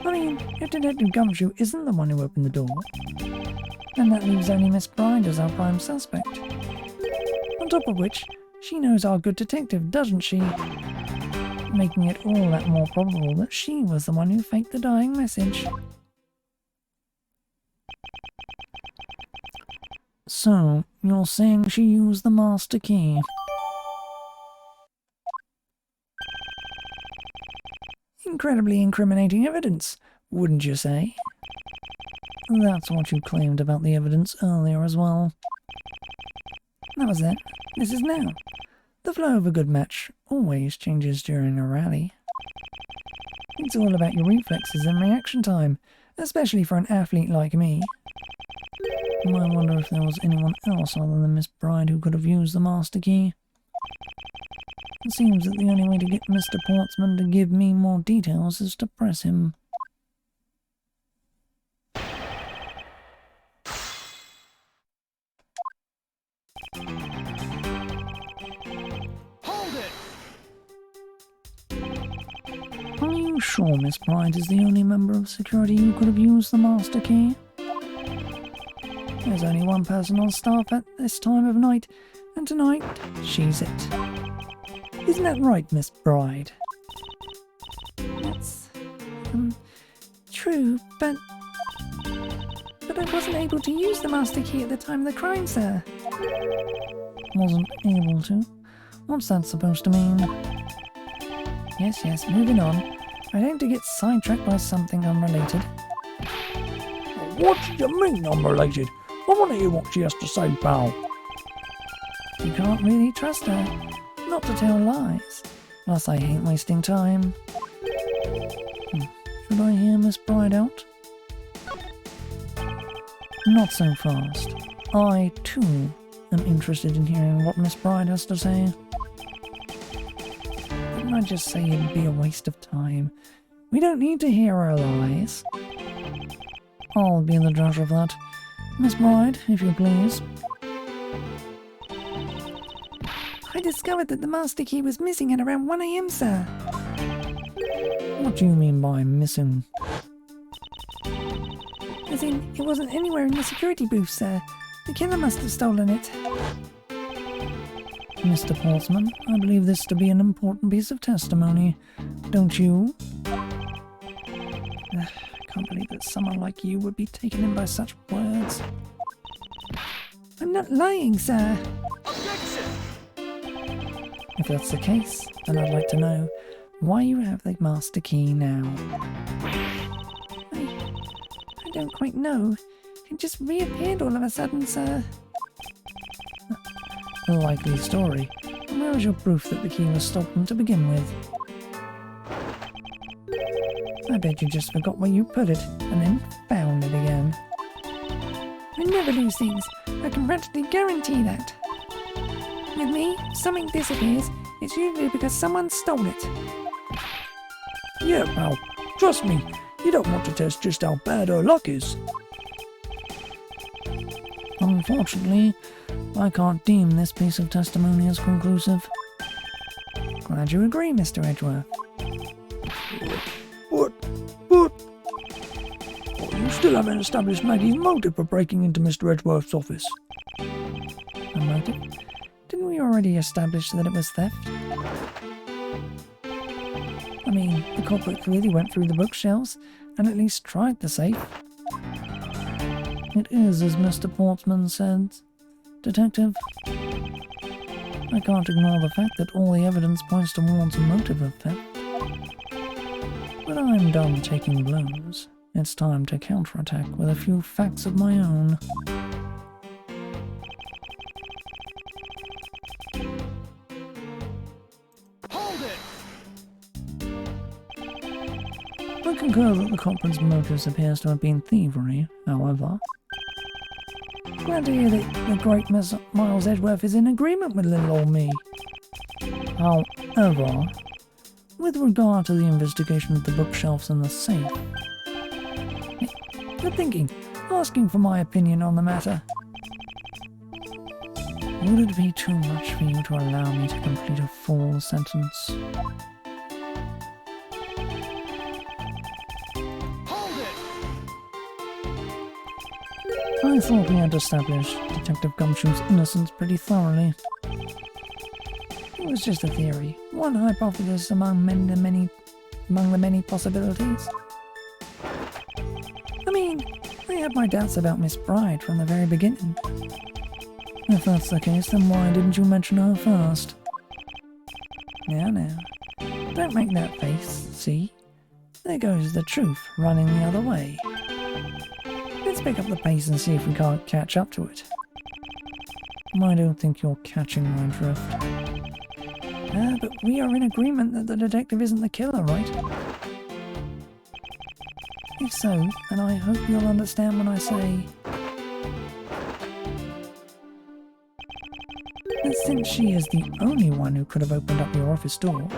I mean, if Detective Gumshoe isn't the one who opened the door, then that leaves only Miss Bride as our prime suspect. On top of which, she knows our good detective, doesn't she? Making it all that more probable that she was the one who faked the dying message. So, you're saying she used the master key? Incredibly incriminating evidence, wouldn't you say? That's what you claimed about the evidence earlier as well. That was then. This is now. The flow of a good match always changes during a rally. It's all about your reflexes and reaction time, especially for an athlete like me. I wonder if there was anyone else other than Miss Bride who could have used the master key. It seems that the only way to get Mr. Portsman to give me more details is to press him.
Hold it!
Are you sure Miss Bride is the only member of security who could have used the master key? There's only one person on staff at this time of night, and tonight, she's it. Isn't that right, Miss Bride?
That's... true, but I wasn't able to use the master key at the time of the crime, sir.
Wasn't able to? What's that supposed to mean?
Yes, moving on. I don't to get sidetracked by something unrelated.
What do you mean unrelated? I want to hear what she has to say, pal.
You can't really trust her. Not to tell lies. Plus, I hate wasting time.
Should I hear Miss Bride out? Not so fast. I, too, am interested in hearing what Miss Bride has to say.
Didn't I just say it'd be a waste of time? We don't need to hear her lies.
I'll be the judge of that. Miss Bride, if you please.
I discovered that the master key was missing at around 1 AM, sir.
What do you mean by missing?
As in, it wasn't anywhere in the security booth, sir. The killer must have stolen it.
Mr. Portsman, I believe this to be an important piece of testimony. Don't you?
I can't believe that someone like you would be taken in by such words. I'm not lying, sir.
Objection!
If that's the case, then I'd like to know why you have the master key now. I don't quite know. It just reappeared all of a sudden, sir.
A likely story. Where is your proof that the key was stolen to begin with?
I bet you just forgot where you put it, and then found it again. I never lose things. I can practically guarantee that. With me, if something disappears, it's usually because someone stole it.
Yeah, pal. Trust me, you don't want to test just how bad her luck is.
Unfortunately, I can't deem this piece of testimony as conclusive.
Glad you agree, Mr. Edgeworth.
But... Oh, you still haven't established Maggie's motive for breaking into Mr. Edgeworth's office.
A motive? Didn't we already establish that it was theft? I mean, the culprit clearly went through the bookshelves and at least tried the safe.
It is as Mr. Portsman said, Detective. I can't ignore the fact that all the evidence points towards a motive of theft. But I'm done taking blows. It's time to counterattack with a few facts of my own.
Hold it!
I concur that the culprit's motives appears to have been thievery, however.
Glad to hear that the great Miss Miles Edgeworth is in agreement with little old me.
However, with regard to the investigation of the bookshelves and the safe...
Good thinking. Asking for my opinion on the matter.
Would it be too much for you to allow me to complete a full sentence?
Hold it!
I thought we had established Detective Gumshoe's innocence pretty thoroughly.
It was just a theory. One hypothesis among the many possibilities. I mean, I had my doubts about Miss Bride from the very beginning.
If that's the case, then why didn't you mention her first?
Now, don't make that face, see? There goes the truth running the other way. Let's pick up the pace and see if we can't catch up to it.
I don't think you're catching my drift.
But we are in agreement that the detective isn't the killer, right? If so, then I hope you'll understand when I say...
since she is the only one who could have opened up your office door.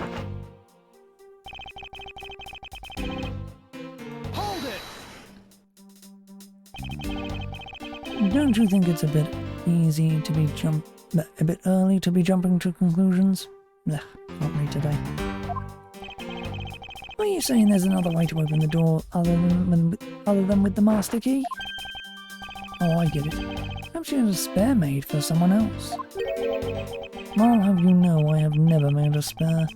Hold it!
Don't you think it's a bit early to be jumping to conclusions? Ugh, not me today. Are you saying there's another way to open the door other than with the master key? Oh, I get it. Perhaps she has a spare made for someone else. I'll have you know I have never made a spare.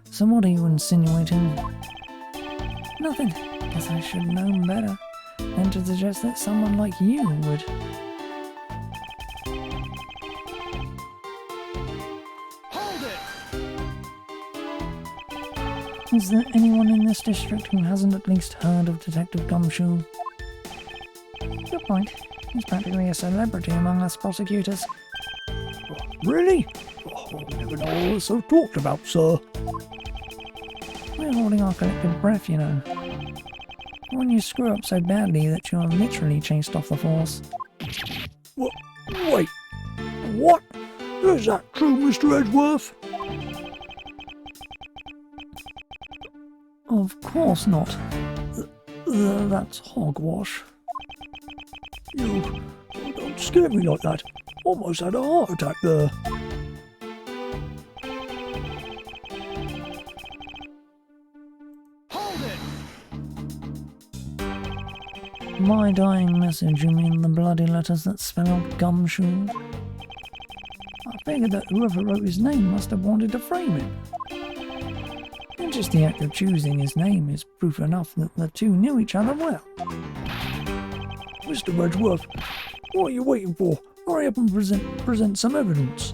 So what are you insinuating? Nothing. Guess I should have known better than to suggest that someone like you would.
Hold it!
Is there anyone in this district who hasn't at least heard of Detective Gumshoe? Good point. He's practically a celebrity among us prosecutors.
Really? Oh, I never know all this so talked about, sir.
We're holding our collective breath, you know. When you screw up so badly that you're literally chased off the force.
Wait. What? Is that true, Mr. Edgeworth?
Of course not.
That's hogwash. You don't scare me like that. Almost had a heart attack there. Hold it!
My dying message, you mean the bloody letters that spell out Gumshoe? I figured that whoever wrote his name must have wanted to frame him. And just the act of choosing his name is proof enough that the two knew each other well.
Mr. Edgeworth, what are you waiting for? Hurry up and present some evidence.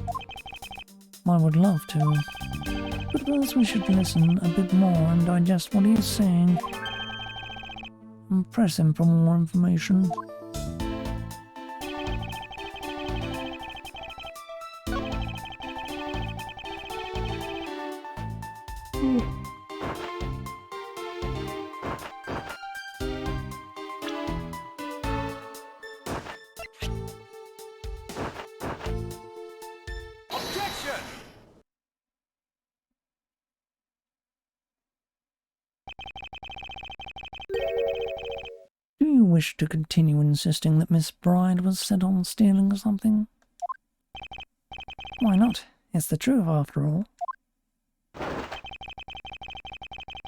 I would love to, but first we should listen a bit more and digest what he is saying. And press him for more information.
Objection!
Do you wish to continue insisting that Miss Bride was set on stealing something? Why not? It's the truth after all.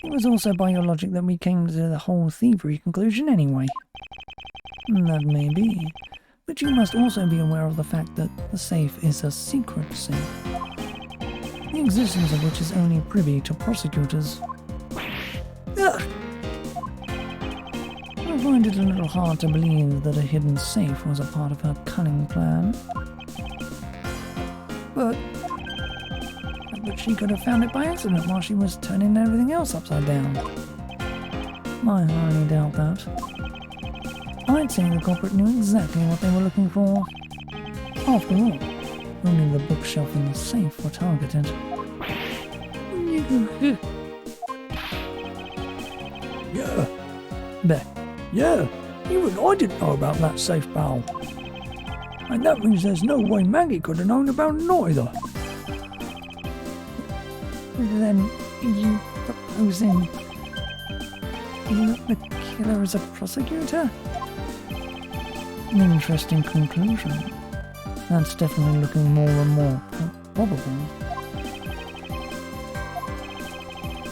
It was also by your logic that we came to the whole thievery conclusion anyway. That may be, but you must also be aware of the fact that the safe is a secret safe, the existence of which is only privy to prosecutors.
Ugh.
I find it a little hard to believe that a hidden safe was a part of her cunning plan. But she could have found it by accident while she was turning everything else upside down. I highly doubt that. I'd say the culprit knew exactly what they were looking for. After all, only the bookshelf and the safe were targeted.
Yeah.
There.
Yeah, even I didn't know about that safe, pal. And that means there's no way Maggie could have known about it either.
Then you proposing that the killer is a prosecutor? An interesting conclusion. That's definitely looking more and more probable.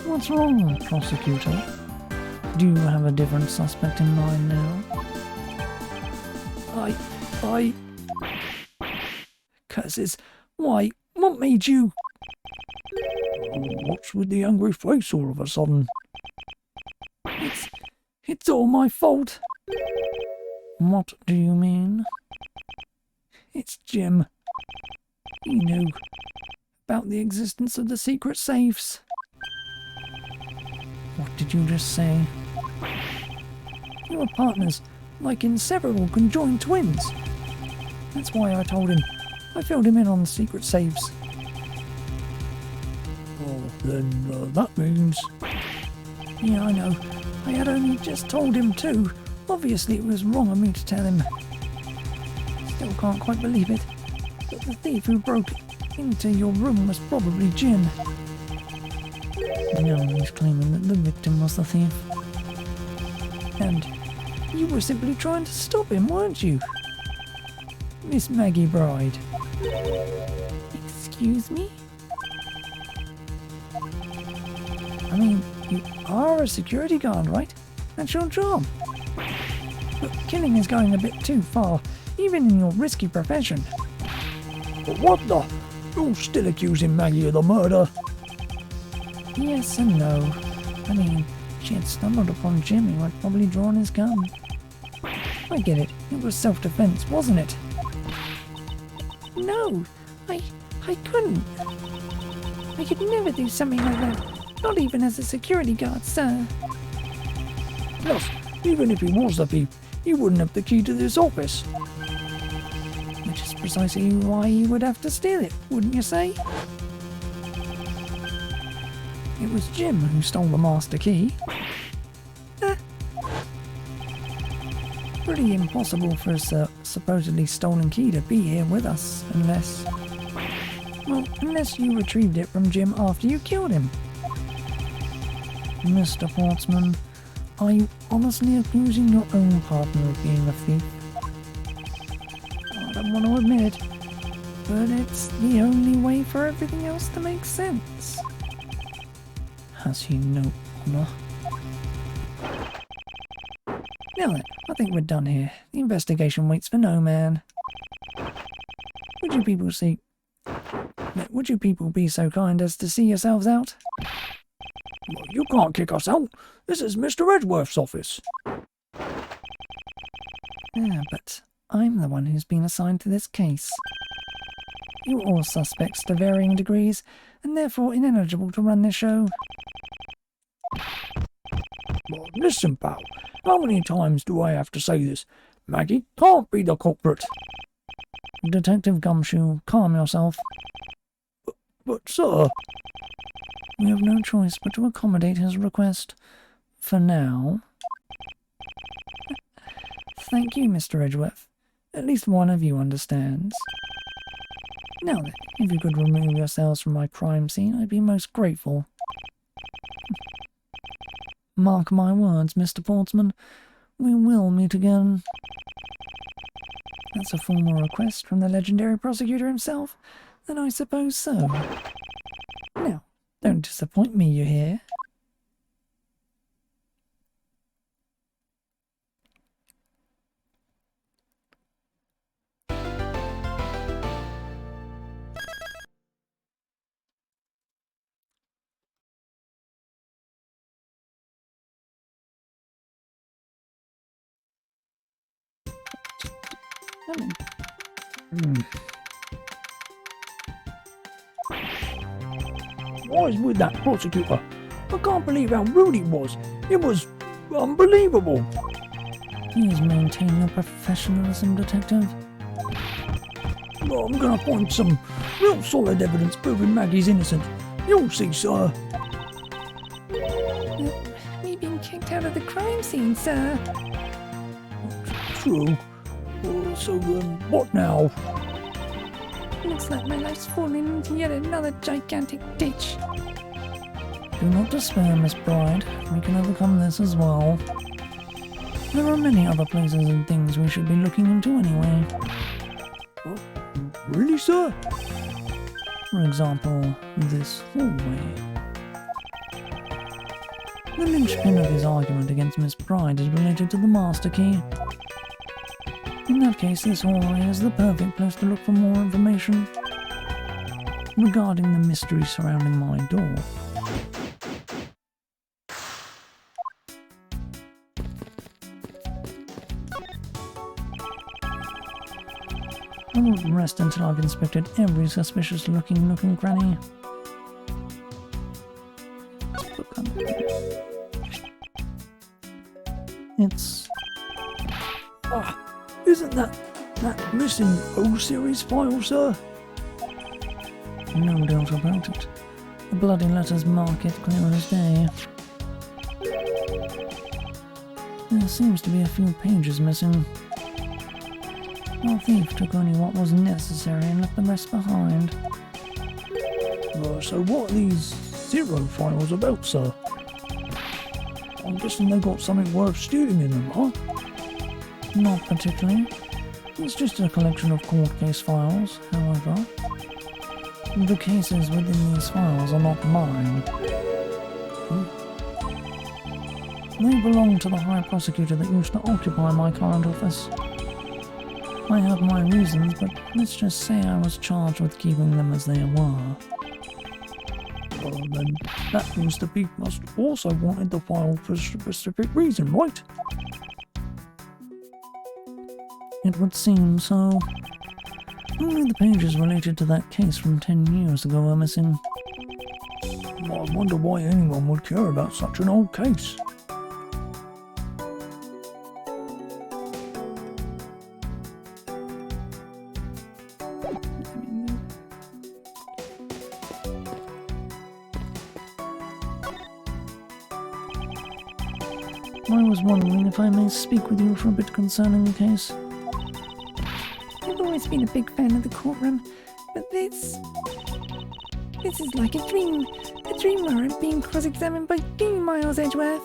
What's wrong, prosecutor? Do you have a different suspect in mind now?
Curses. Why, what made you... What's with the angry face all of a sudden? It's all my fault.
What do you mean?
It's Jim. He knew about the existence of the secret safes.
What did you just say?
You were partners, like inseparable conjoined twins. That's why I told him. I filled him in on the secret safes. Oh, then that means... Yeah, I know. I had only just told him too. Obviously it was wrong of me to tell him. Still can't quite believe it. But the thief who broke
into your room was probably Jim. Now he's claiming that the victim was the thief. And you were simply trying to stop him, weren't you? Miss Maggie Bride.
Excuse me?
I mean, you are a security guard, right? That's your job. But killing is going a bit too far, even in your risky profession.
But what the? You're still accusing Maggie of the murder?
Yes and no. I mean, if she had stumbled upon Jim, he would probably drawn his gun. I get it. It was self-defense, wasn't it?
No, I couldn't. I could never do something like that. Not even as a security guard, sir.
Plus, even if he was the thief, he wouldn't have the key to this office.
Which is precisely why he would have to steal it, wouldn't you say? It was Jim who stole the master key. Pretty impossible for a supposedly stolen key to be here with us, unless you retrieved it from Jim after you killed him. Mr. Portsman, are you honestly accusing your own partner of being a thief? I don't want to admit it, but it's the only way for everything else to make sense. Has he no honor? Now then, I think we're done here. The investigation waits for no man. Would you people be so kind as to see yourselves out?
Well, you can't kick us out. This is Mr. Edgeworth's office.
Yeah, but I'm the one who's been assigned to this case. You're all suspects to varying degrees, and therefore ineligible to run this show.
Well, listen, pal. How many times do I have to say this? Maggie can't be the culprit.
Detective Gumshoe, calm yourself.
But, sir...
We have no choice but to accommodate his request. For now. Thank you, Mr. Edgeworth. At least one of you understands. Now then, if you could remove yourselves from my crime scene, I'd be most grateful. Mark my words, Mr. Portsman. We will meet again. That's a formal request from the legendary prosecutor himself. Then I suppose so. Now, don't disappoint me, you hear?
What is with that prosecutor? I can't believe how rude he was. It was unbelievable.
He is maintaining a professionalism, detective.
Well, I'm gonna find some real solid evidence proving Maggie's innocent. You'll see, sir.
Me being kicked out of the crime scene, sir.
True. So, what now?
Looks like my life's fallen into yet another gigantic ditch.
Do not despair, Miss Bride. We can overcome this as well. There are many other places and things we should be looking into anyway.
Oh, really, sir?
For example, this hallway. The linchpin of his argument against Miss Bride is related to the master key. In that case, this hallway is the perfect place to look for more information regarding the mystery surrounding my door. I won't rest until I've inspected every suspicious looking nook and cranny. It's...
Isn't that missing O-series file, sir?
No doubt about it. The bloody letters mark it clear as day. There seems to be a few pages missing. Our thief took only what was necessary and left the rest behind.
So what are these zero files about, sir? I'm guessing they got something worth stealing in them, huh?
Not particularly. It's just a collection of court case files, however. The cases within these files are not mine. They belong to the High Prosecutor that used to occupy my current office. I have my reasons, but let's just say I was charged with keeping them as they were.
Well, then that means the thief must also wanted the file for a specific reason, right?
It would seem so. Only the pages related to that case from 10 years ago are missing.
I wonder why anyone would care about such an old case.
I was wondering if I may speak with you for a bit concerning the case.
I've always been a big fan of the courtroom, but this is like a dream where I'm being cross-examined by you, Miles Edgeworth.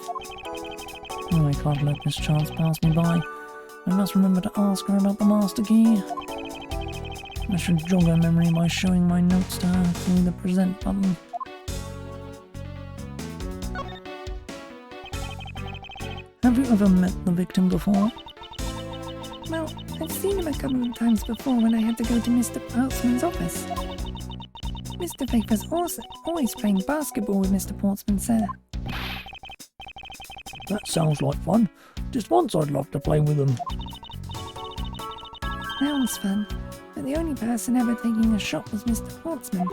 Oh, I can't let this chance pass me by. I must remember to ask her about the master key. I should jog her memory by showing my notes to her through the present button. Have you ever met the victim before?
Well, I've seen him a couple of times before when I had to go to Mr. Portsman's office. Mr. Faith was always playing basketball with Mr. Portsman, sir.
That sounds like fun. Just once I'd love to play with them.
That was fun, but the only person ever taking a shot was Mr. Portsman.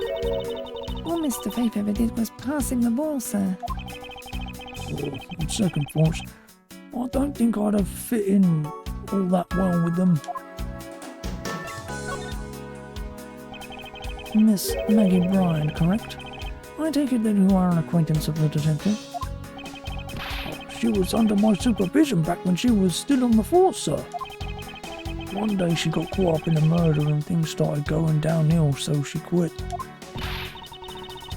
All Mr. Faith ever did was pass him the ball, sir.
Well, on second thoughts, I don't think I'd have fit in all that well with them.
Miss Maggie Bride, correct? I take it that you are an acquaintance of the detective.
She was under my supervision back when she was still on the force, sir. One day she got caught up in a murder and things started going downhill, so she quit.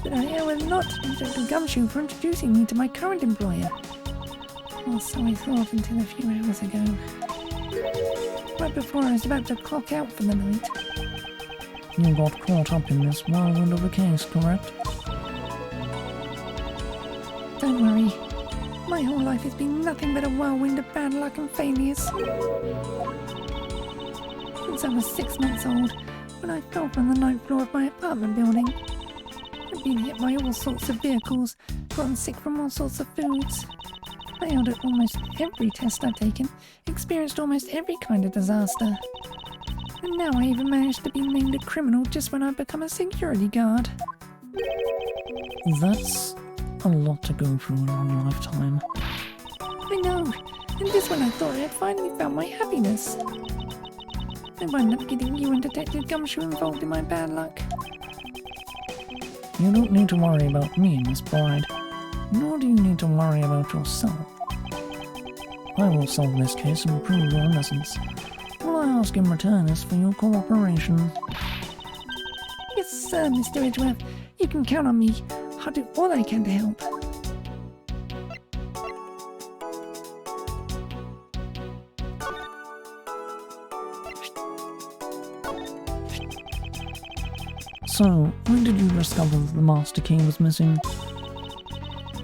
But I owe a lot to Inspector Gumshoe for introducing me to my current employer. Or so I thought until a few hours ago. Right before I was about to clock out for the night.
You got caught up in this whirlwind of a case, correct?
Don't worry. My whole life has been nothing but a whirlwind of bad luck and failures. Since I was 6 months old, when I fell from the 9th floor of my apartment building. I've been hit by all sorts of vehicles, gotten sick from all sorts of foods. Failed at almost every test I've taken, experienced almost every kind of disaster. And now I even managed to be named a criminal just when I've become a security guard.
That's a lot to go through in one lifetime.
I know, and this one I thought I had finally found my happiness. I wound up getting you and Detective Gumshoe involved in my bad luck.
You don't need to worry about me, Miss Bride. Nor do you need to worry about yourself. I will solve this case and prove your innocence. All I ask in return is for your cooperation.
Yes, sir, Mr. Edgeworth. You can count on me. I'll do all I can to help.
So, when did you discover that the master key was missing?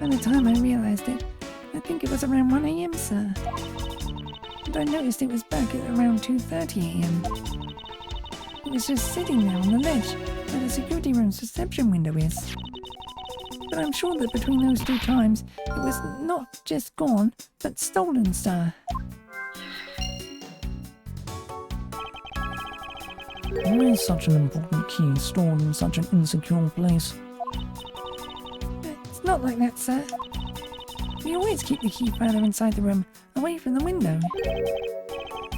By the time I realized it, I think it was around 1 AM, sir. And I noticed it was back at around 2:30 AM. It was just sitting there on the ledge, where the security room's reception window is. But I'm sure that between those 2 times, it was not just gone, but stolen, sir.
Why is such an important key stored in such an insecure place?
It's not like that, sir. We always keep the key further inside the room, away from the window.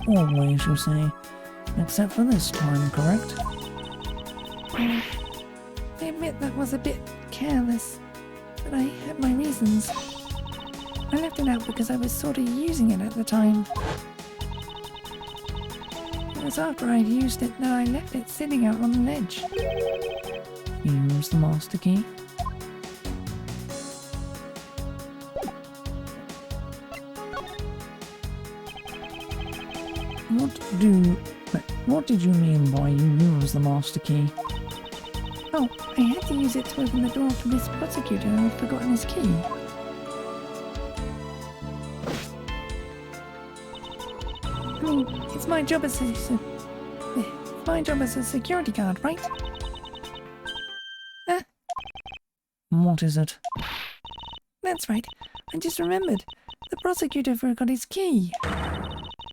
Always, you say. Except for this time, correct?
I admit that was a bit careless, but I had my reasons. I left it out because I was sort of using it at the time. It was after I'd used it that I left it sitting out on the ledge.
use the master key. What did you mean by you use the master key?
Oh, I had to use it to open the door for this prosecutor who had forgotten his key. I mean, it's my job as a security guard, right?
What is it?
That's right. I just remembered. The prosecutor forgot his key.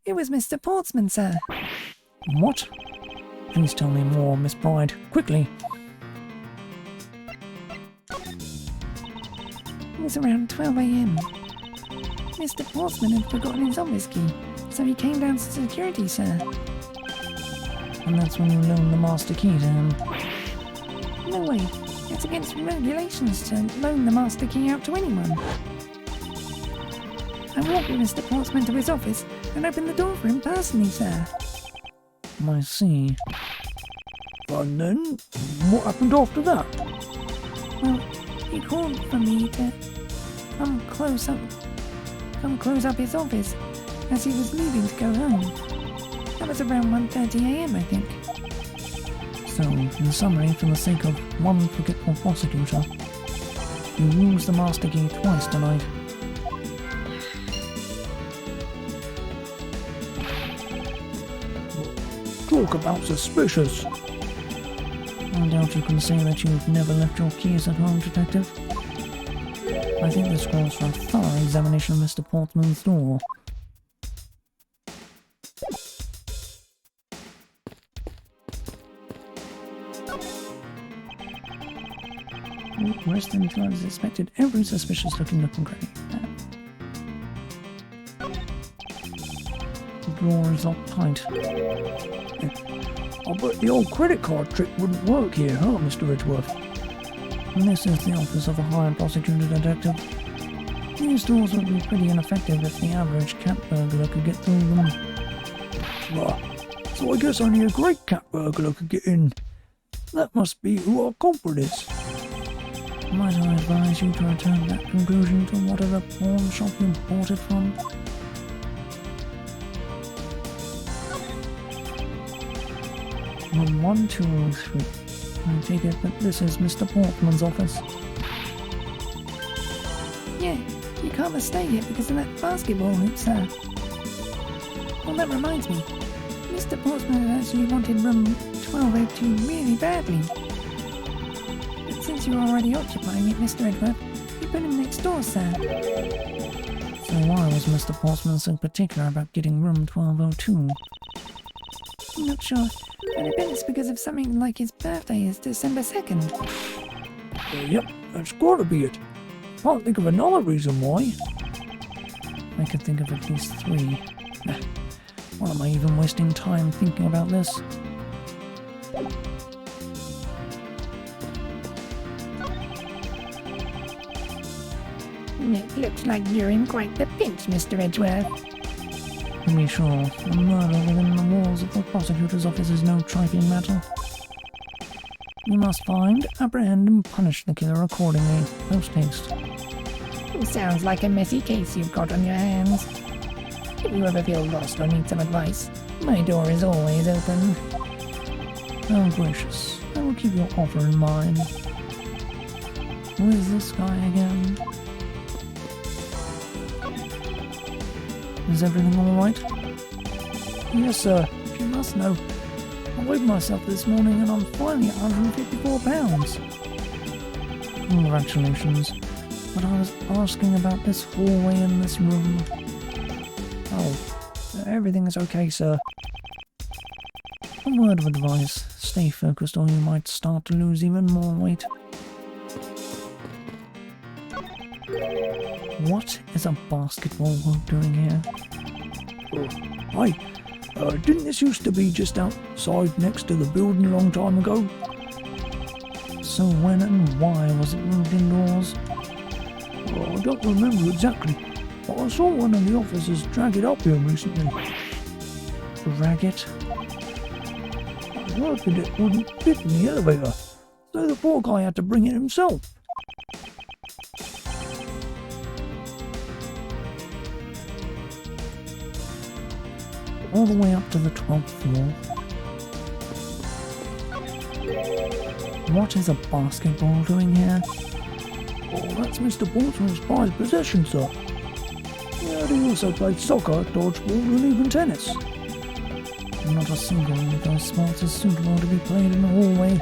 It was Mr. Portsman, sir.
What? Please tell me more, Miss Bride. Quickly.
It was around 12 a.m. Mr. Portsman had forgotten his office key, so he came down to security, sir.
And that's when you loaned the master key to him.
No way. It's against regulations to loan the master key out to anyone. I walked with Mr. Portsman to his office and opened the door for him personally, sir.
I see.
And then, what happened after that?
Well, he called for me to come close up his office as he was leaving to go home. That was around 1:30 a.m. I think.
So, in summary, for the sake of one forgetful prosecutor, you used the master key twice tonight.
Talk about suspicious.
I doubt you can say that you've never left your keys at home, Detective. I think this calls for a thorough examination of Mr. Portman's door. Rest until I suspected every suspicious-looking grave. The door is locked tight.
I bet the old credit card trick wouldn't work here, huh, Mr. Edgeworth?
And this is the office of a hired prosecutor detective. These doors would be pretty ineffective if the average cat burglar could get through them.
So I guess only a great cat burglar could get in. That must be who our culprit is.
Might I advise you to return that conclusion to whatever pawn shop you bought it from? Room 123. I take it that this is Mr. Portman's office.
Yeah, you can't stay here because of that basketball hoop, sir. Well, that reminds me. Mr. Portsman had actually wanted room 1202 really badly. But since you're already occupying it, Mr. Edgeworth, you put him next door, sir.
So why was Mr. Portsman so particular about getting room 1202?
I'm not sure, but I bet it's because of something like his birthday is December 2nd.
Yep, that's gotta be it. Can't think of another reason why.
I could think of at least 3. Why am I even wasting time thinking about this?
It looks like you're in quite the pinch, Mr. Edgeworth.
To be sure, a murder within the walls of the prosecutor's office is no trifling matter. You must find, apprehend, and punish the killer accordingly, post haste.
Sounds like a messy case you've got on your hands. If you ever feel lost or need some advice, my door is always open.
Oh, gracious. I will keep your offer in mind. Who is this guy again? Is everything alright?
Yes, sir. You must know. I weighed myself this morning and I'm finally at £154.
Congratulations. But I was asking about this hallway in this room.
Oh, everything is okay, sir.
A word of advice. Stay focused or you might start to lose even more weight. What is a basketball hoop doing here?
Hey, didn't this used to be just outside next to the building a long time ago?
So when and why was it moved indoors?
I don't remember exactly, but I saw one of the officers drag it up here recently.
Drag it?
I heard that it wouldn't fit in the elevator, so so the poor guy had to bring it himself.
All the way up to the 12th floor. What is a basketball doing here?
Oh, that's Mr. Portsman's prized possession, sir. Yeah, he also played soccer, dodgeball, and even tennis.
Not a single one of those sports is suitable to be played in the hallway.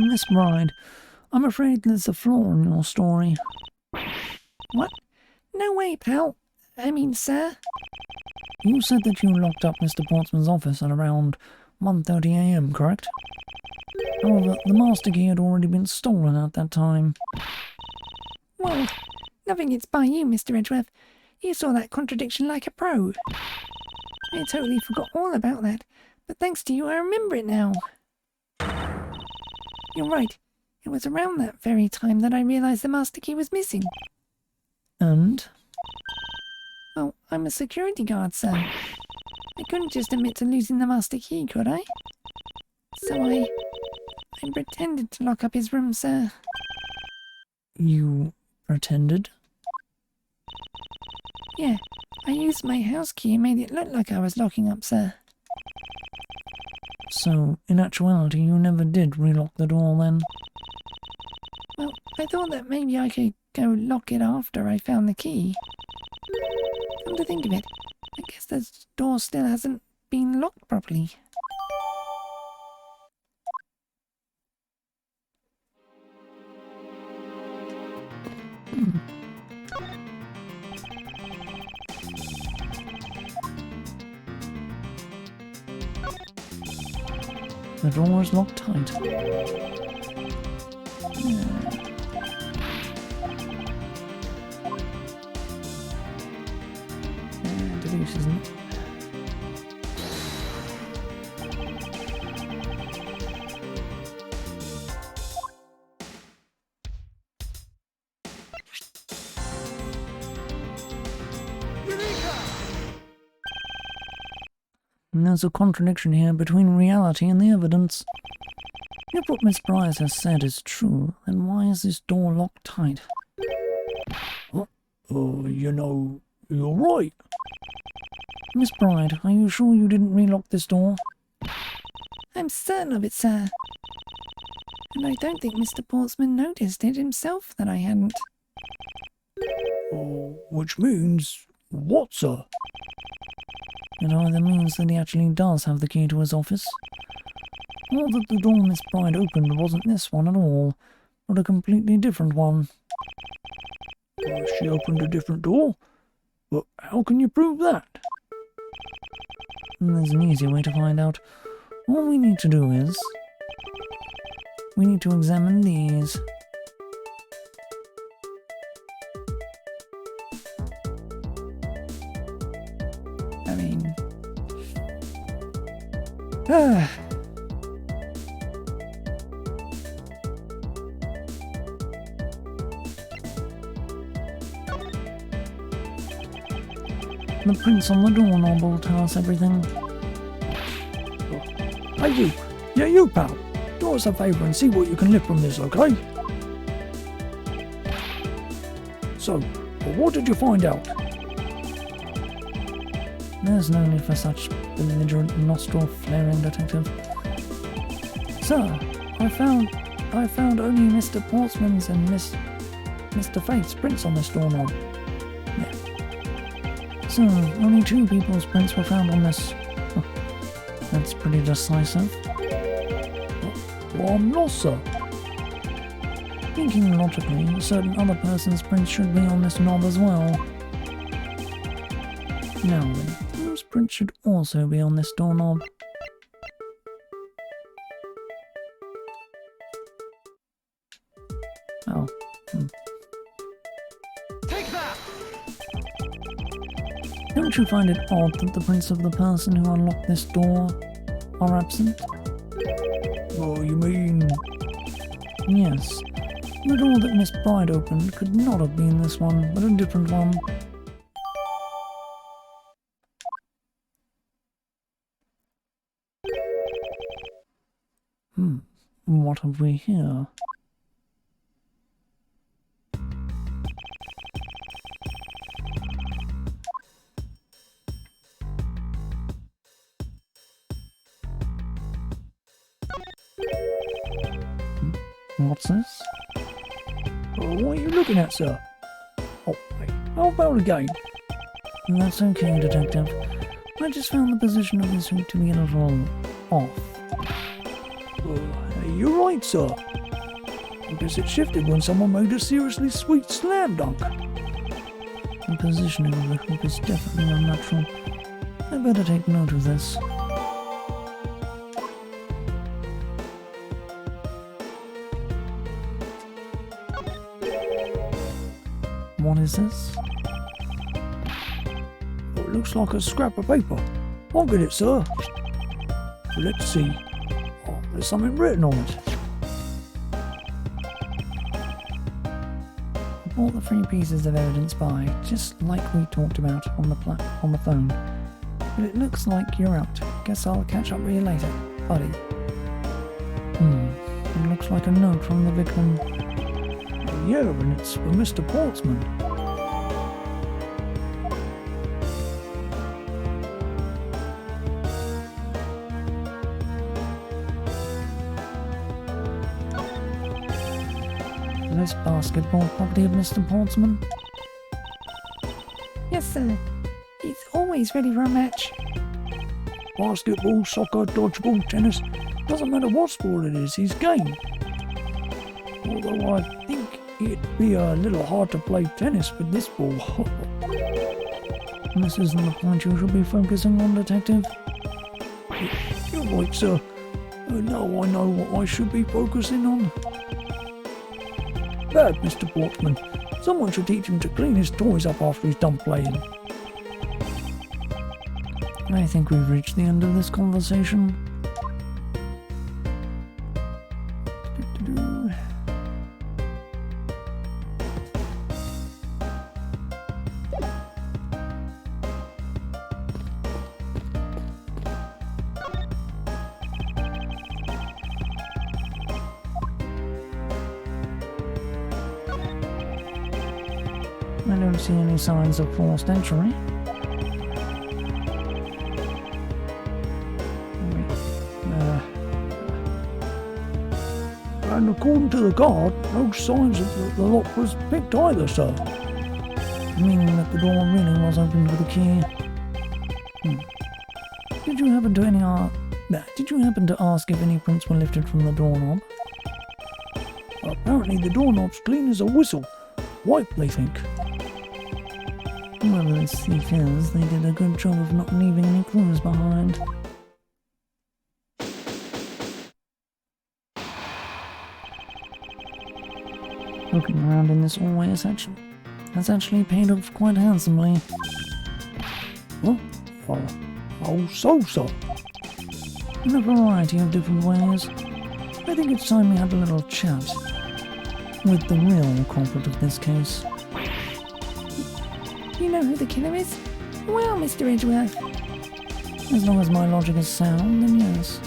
Miss Bride, I'm afraid there's a flaw in your story.
What? No way, pal. I mean, sir.
You said that you locked up Mr. Portsman's office at around 1:30 AM, correct? However, the master key had already been stolen at that time.
Well, nothing gets by you, Mr. Edgeworth. You saw that contradiction like a pro. I totally forgot all about that, but thanks to you I remember it now. You're right. It was around that very time that I realised the master key was missing.
And?
Well, I'm a security guard, sir. I couldn't just admit to losing the master key, could I? So I pretended to lock up his room, sir.
You pretended?
Yeah, I used my house key and made it look like I was locking up, sir.
So, in actuality, you never did relock the door then?
Well, I thought that maybe I could go lock it after I found the key. Come to think of it, I guess the door still hasn't been locked properly.
The door is locked tight. Delete, isn't it? And there's a contradiction here between reality and the evidence. If what Miss Bryce has said is true, then why is this door locked tight?
You know, you're right.
Miss Bride, are you sure you didn't relock this door?
I'm certain of it, sir. And I don't think Mr. Portsman noticed it himself that I hadn't.
Which means what, sir?
It either means that he actually does have the key to his office, or that the door Miss Bride opened wasn't this one at all, but a completely different one.
She opened a different door? But how can you prove that?
And there's an easy way to find out. All we need to do is... we need to examine these.
I mean...
The prints on the doorknob will tell us everything.
Hey you! Yeah, you pal! Do us a favour and see what you can lift from this, okay? So, what did you find out?
There's no need for such belligerent nostril-flaring, detective. Sir, I found only Mr. Portsman's and Mr. Faith's prints on this doorknob. Yeah. So, only two people's prints were found on this. Oh, that's pretty decisive.
Well, I'm not, sir.
Thinking logically, a certain other person's prints should be on this knob as well. Now then, whose print should also be on this doorknob? Oh.
Take that!
Don't you find it odd that the prints of the person who unlocked this door are absent?
Oh, you mean...
Yes. The door that Miss Bride opened could not have been this one, but a different one. What have we here? What's this?
What are you looking at, sir? Oh, wait. How about again?
That's okay, Detective. I just found the position of this hoop to be a little off.
You're right, sir. I guess it shifted when someone made a seriously sweet slam dunk.
The positioning of the hoop is definitely unnatural. I better take note of this. What is this?
It looks like a scrap of paper. I'll get it, sir. Let's see. Oh, there's something written on it.
I brought the 3 pieces of evidence by, just like we talked about on the phone. But it looks like you're out. Guess I'll catch up with you later, buddy. It looks like a note from the victim.
Yeah, and it's for Mr. Portsman.
This basketball property of Mr. Portsman?
Yes, sir. He's always ready for a match.
Basketball, soccer, dodgeball, tennis. Doesn't matter what sport it is, he's game. Although I think it'd be a little hard to play tennis with this ball.
This isn't the point you should be focusing on, Detective.
You're right, sir. Now I know what I should be focusing on. Bad, Mr. Portsman. Someone should teach him to clean his toys up after he's done playing.
I think we've reached the end of this conversation. I don't see any signs of forced entry.
And according to the guard, no signs that the lock was picked either, sir.
Meaning that the door really was opened with a key. Did you happen to ask if any prints were lifted from the doorknob?
Apparently the doorknob's clean as a whistle. Wipe, they think.
Whoever this thief is, they did a good job of not leaving any clues behind. Looking around in this hallway has actually paid off quite handsomely.
Oh, so, sir.
In a variety of different ways. I think it's time we had a little chat with the real culprit of this case.
You know who the killer is? Well, Mr. Edgeworth.
As long as my logic is sound, then yes.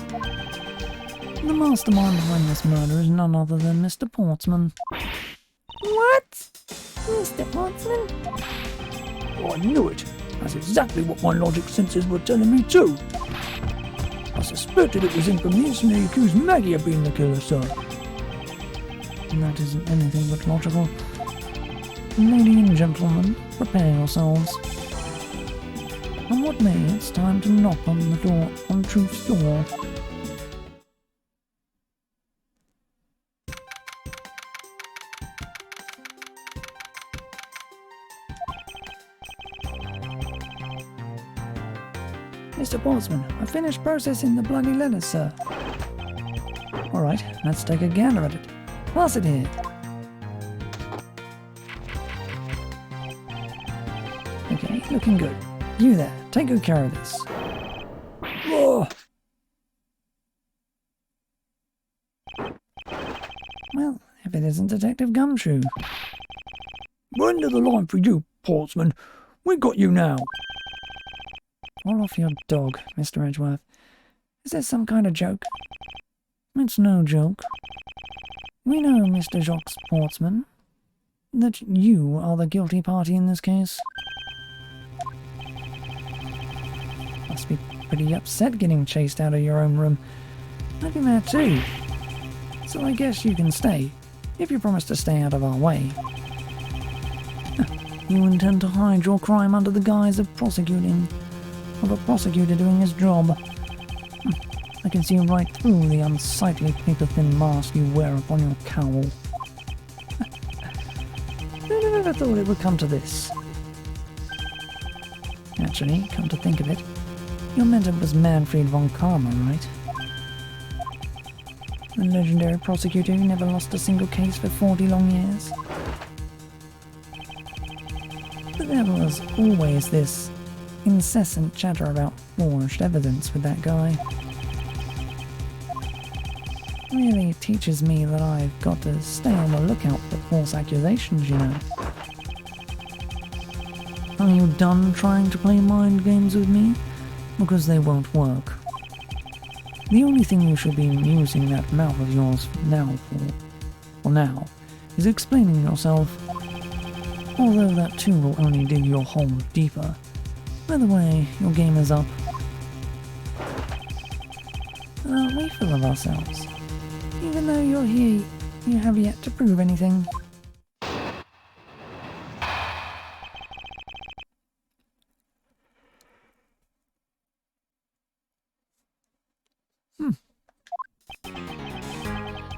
The mastermind behind this murder is none other than Mr. Portsman.
What? Mr. Portsman?
I knew it. That's exactly what my logic senses were telling me too. I suspected it was him from the instant he accused Maggie of being the killer, sir.
And that isn't anything but logical. Lady and gentlemen, prepare yourselves. On what may, it's time to knock on the door, on Truth's door.
Mr. Portsman, I finished processing the bloody letters, sir.
Alright, let's take a gander at it.
Pass it here.
Okay, looking good. You there, take good care of this.
Oh,
Well, if it isn't Detective Gumshoe.
end of the line for you, Portsman. We got you now.
Roll off your dog, Mr. Edgeworth. Is this some kind of joke?
It's no joke.
We know, Mr. Jacques Portsman, that you are the guilty party in this case. Must be pretty upset getting chased out of your own room. I'd be mad too. So I guess you can stay, if you promise to stay out of our way. You intend to hide your crime under the guise of a prosecutor doing his job. I can see right through the unsightly paper-thin mask you wear upon your cowl. I never thought it would come to this. Actually, come to think of it, your mentor was Manfred von Karma, right? The legendary prosecutor who never lost a single case for 40 long years. But there was always this incessant chatter about forged evidence with that guy. Really teaches me that I've got to stay on the lookout for false accusations, you know. Are you done trying to play mind games with me? Because they won't work. The only thing you should be using that mouth of yours for now, is explaining yourself. Although that too will only dig your hole deeper. By the way, your game is up. Aren't we full of ourselves? Even though you're here, you have yet to prove anything.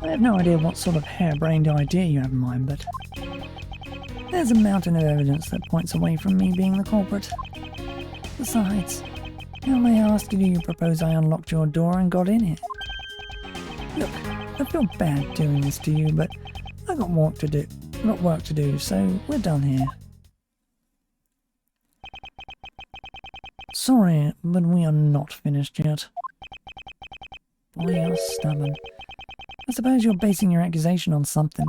I have no idea what sort of harebrained idea you have in mind, but there's a mountain of evidence that points away from me being the culprit. Besides, how may I ask do you propose I unlocked your door and got in here? Look, I feel bad doing this to you, but I got work to do, so we're done here. Sorry, but we are not finished yet. Boy, you're stubborn. I suppose you're basing your accusation on something.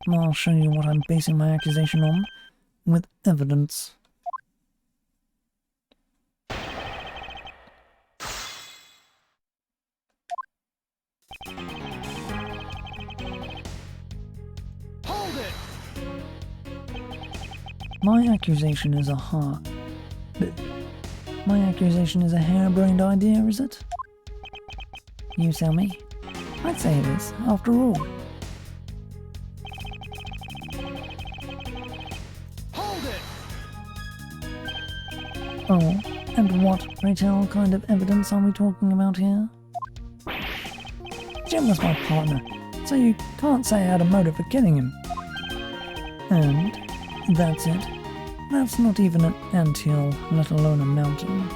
I'll show you what I'm basing my accusation on, with evidence.
Hold it!
My accusation is my accusation is a harebrained idea, is it? You tell me. I'd say it is, after all.
Hold it!
Oh, and what, pray tell, kind of evidence are we talking about here? Jim was my partner, so you can't say I had a motive for killing him. And that's it. That's not even an anthill, let alone a mountain.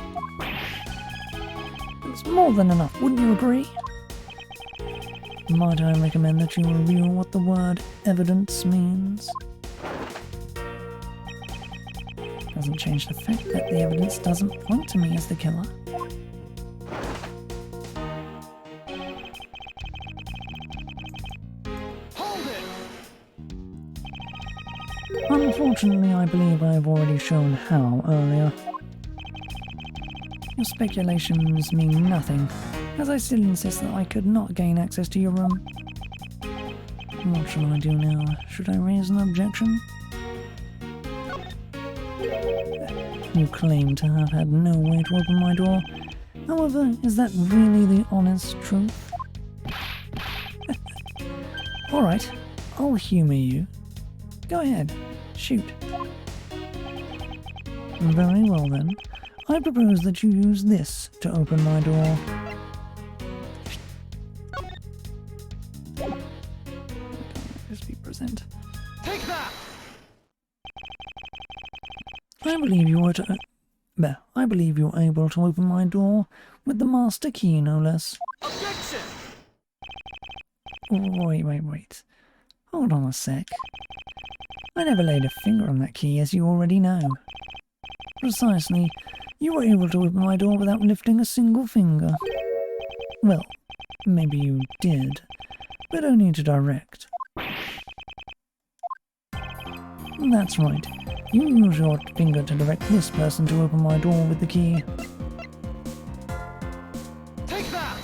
It's more than enough, wouldn't you agree? Might I recommend that you review what the word evidence means? Doesn't change the fact that the evidence doesn't point to me as the killer.
Hold it!
Unfortunately, I believe I have already shown how earlier. Your speculations mean nothing, as I still insist that I could not gain access to your room. What shall I do now? Should I raise an objection? You claim to have had no way to open my door. However, is that really the honest truth? Alright, I'll humour you. Go ahead, shoot. Very well then. I propose that you use this to open my door. Just be present.
Take that!
I believe you were able to open my door with the master key, no less.
Objection!
Wait. Hold on a sec. I never laid a finger on that key, as you already know. Precisely. You were able to open my door without lifting a single finger. Well, maybe you did, but only to direct. That's right. You use your finger to direct this person to open my door with the key.
Take that!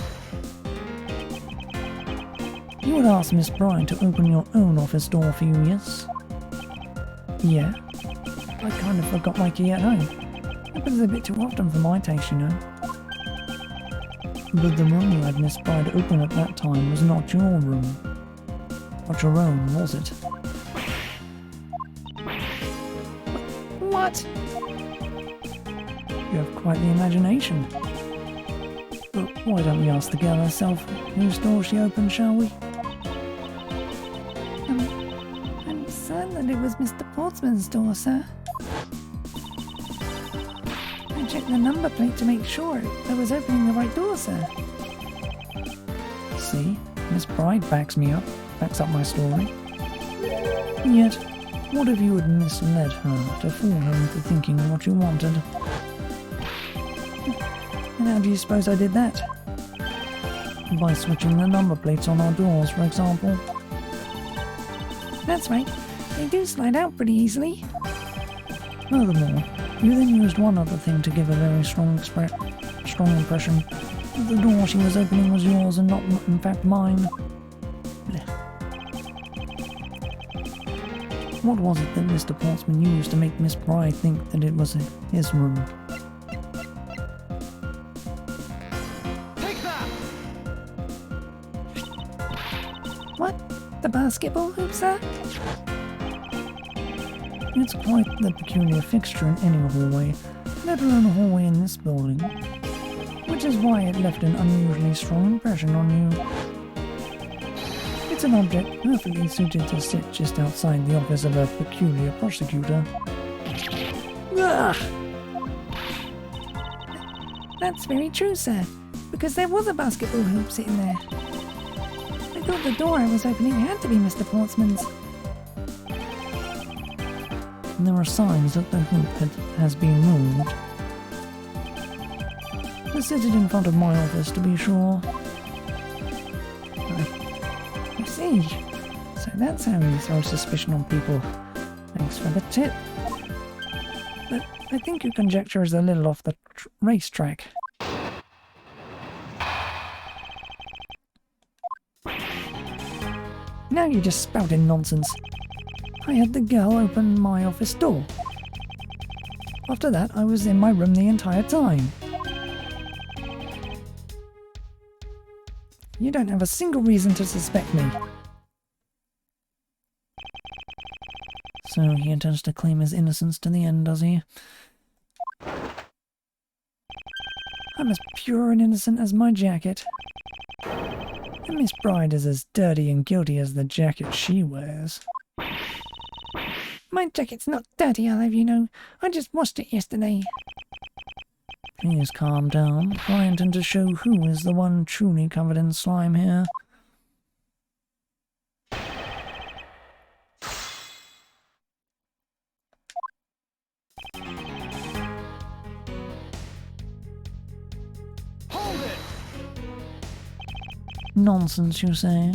You would ask Miss Bride to open your own office door for you, yes? Yeah. I kind of forgot my key at home. Happens a bit too often for my taste, you know. But the room you had Miss Bride open at that time was not your room. Not your own, was it?
What?
You have quite the imagination. But why don't we ask the girl herself whose door she opened, shall we?
I'm certain that it was Mr. Portsman's door, sir. I checked the number plate to make sure I was opening the right door, sir.
See, Miss Bride backs up my story. Yet, what if you had misled her to fool her into thinking what you wanted?
And how do you suppose I did that?
By switching the number plates on our doors, for example.
That's right. They do slide out pretty easily.
Furthermore, you then used one other thing to give a very strong impression that the door she was opening was yours and not, in fact, mine. Blech. What was it that Mr. Portsman used to make Miss Bride think that it was his room?
Take that!
What? The basketball hoop, sir?
It's quite the peculiar fixture in any hallway, let alone a hallway in this building. Which is why it left an unusually strong impression on you. It's an object perfectly suited to sit just outside the office of a peculiar prosecutor.
Ugh. That's very true, sir, because there was a basketball hoop sitting there. I thought the door I was opening had to be Mr. Portsman's.
And there are signs that the hoop has been moved. It's seated in front of my office, to be sure.
I see. So that's how you throw suspicion on people. Thanks for the tip.
But I think your conjecture is a little off the racetrack.
Now you're just spouting nonsense. I had the girl open my office door. After that, I was in my room the entire time. You don't have a single reason to suspect me.
So he intends to claim his innocence to the end, does he?
I'm as pure and innocent as my jacket. And Miss Bride is as dirty and guilty as the jacket she wears. My jacket's not dirty, I'll have you know. I just washed it yesterday.
Please calm down, for I intend to show who is the one truly covered in slime here.
Hold it!
Nonsense, you say?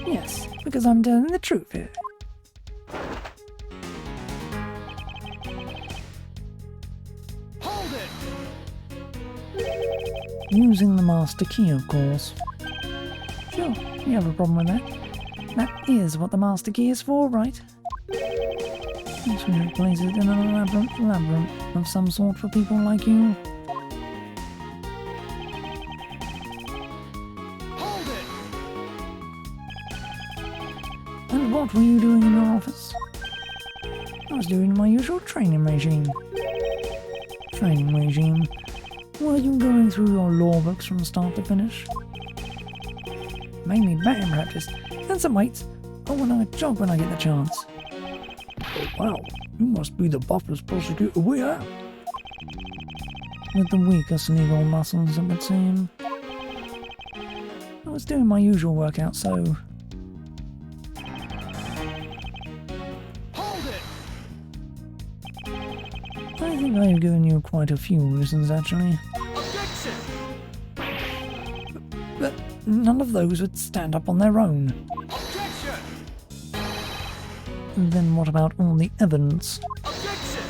Yes, because I'm telling the truth here.
Hold it!
Using the master key, of course.
Sure, you have a problem with that. That is what the master key is for, right?
This would place it in an labyrinth of some sort for people like you.
Hold it!
And what were you doing in your office?
I was doing my usual training regime.
Training regime? Were you going through your law books from start to finish?
Mainly batting practice and some weights. I want to jog when I get the chance.
Oh, wow, you must be the buffest prosecutor we have.
With the weakest legal muscles, it would seem.
I was doing my usual workout, so...
Hold it!
think I've given you quite a few reasons, actually.
Objection!
But none of those would stand up on their own.
Objection!
Then what about all the evidence?
Objection!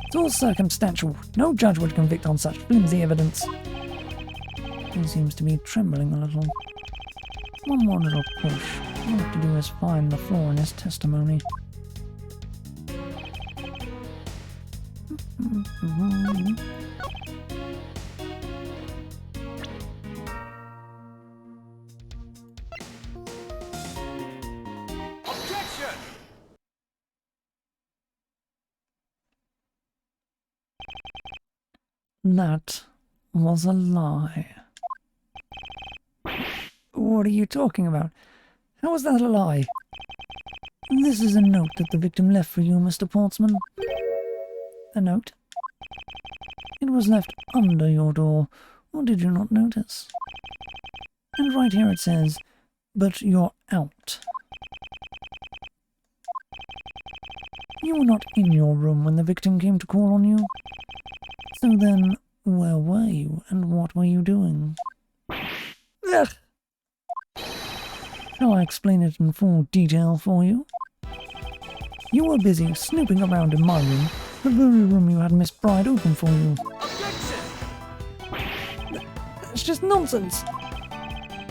It's all circumstantial. No judge would convict on such flimsy evidence. He seems to be trembling a little. One more little push. All I have to do is find the flaw in his testimony.
Objection!
That was a lie. What are you talking about? How was that a lie? This is a note that the victim left for you, Mr. Portsman. A note? It was left under your door, or did you not notice? And right here it says, "But you're out." You were not in your room when the victim came to call on you. So then, where were you, and what were you doing? Ugh. Shall I explain it in full detail for you? You were busy snooping around in my room, the very room you had Miss Bride open for you.
Objection!
That's just nonsense.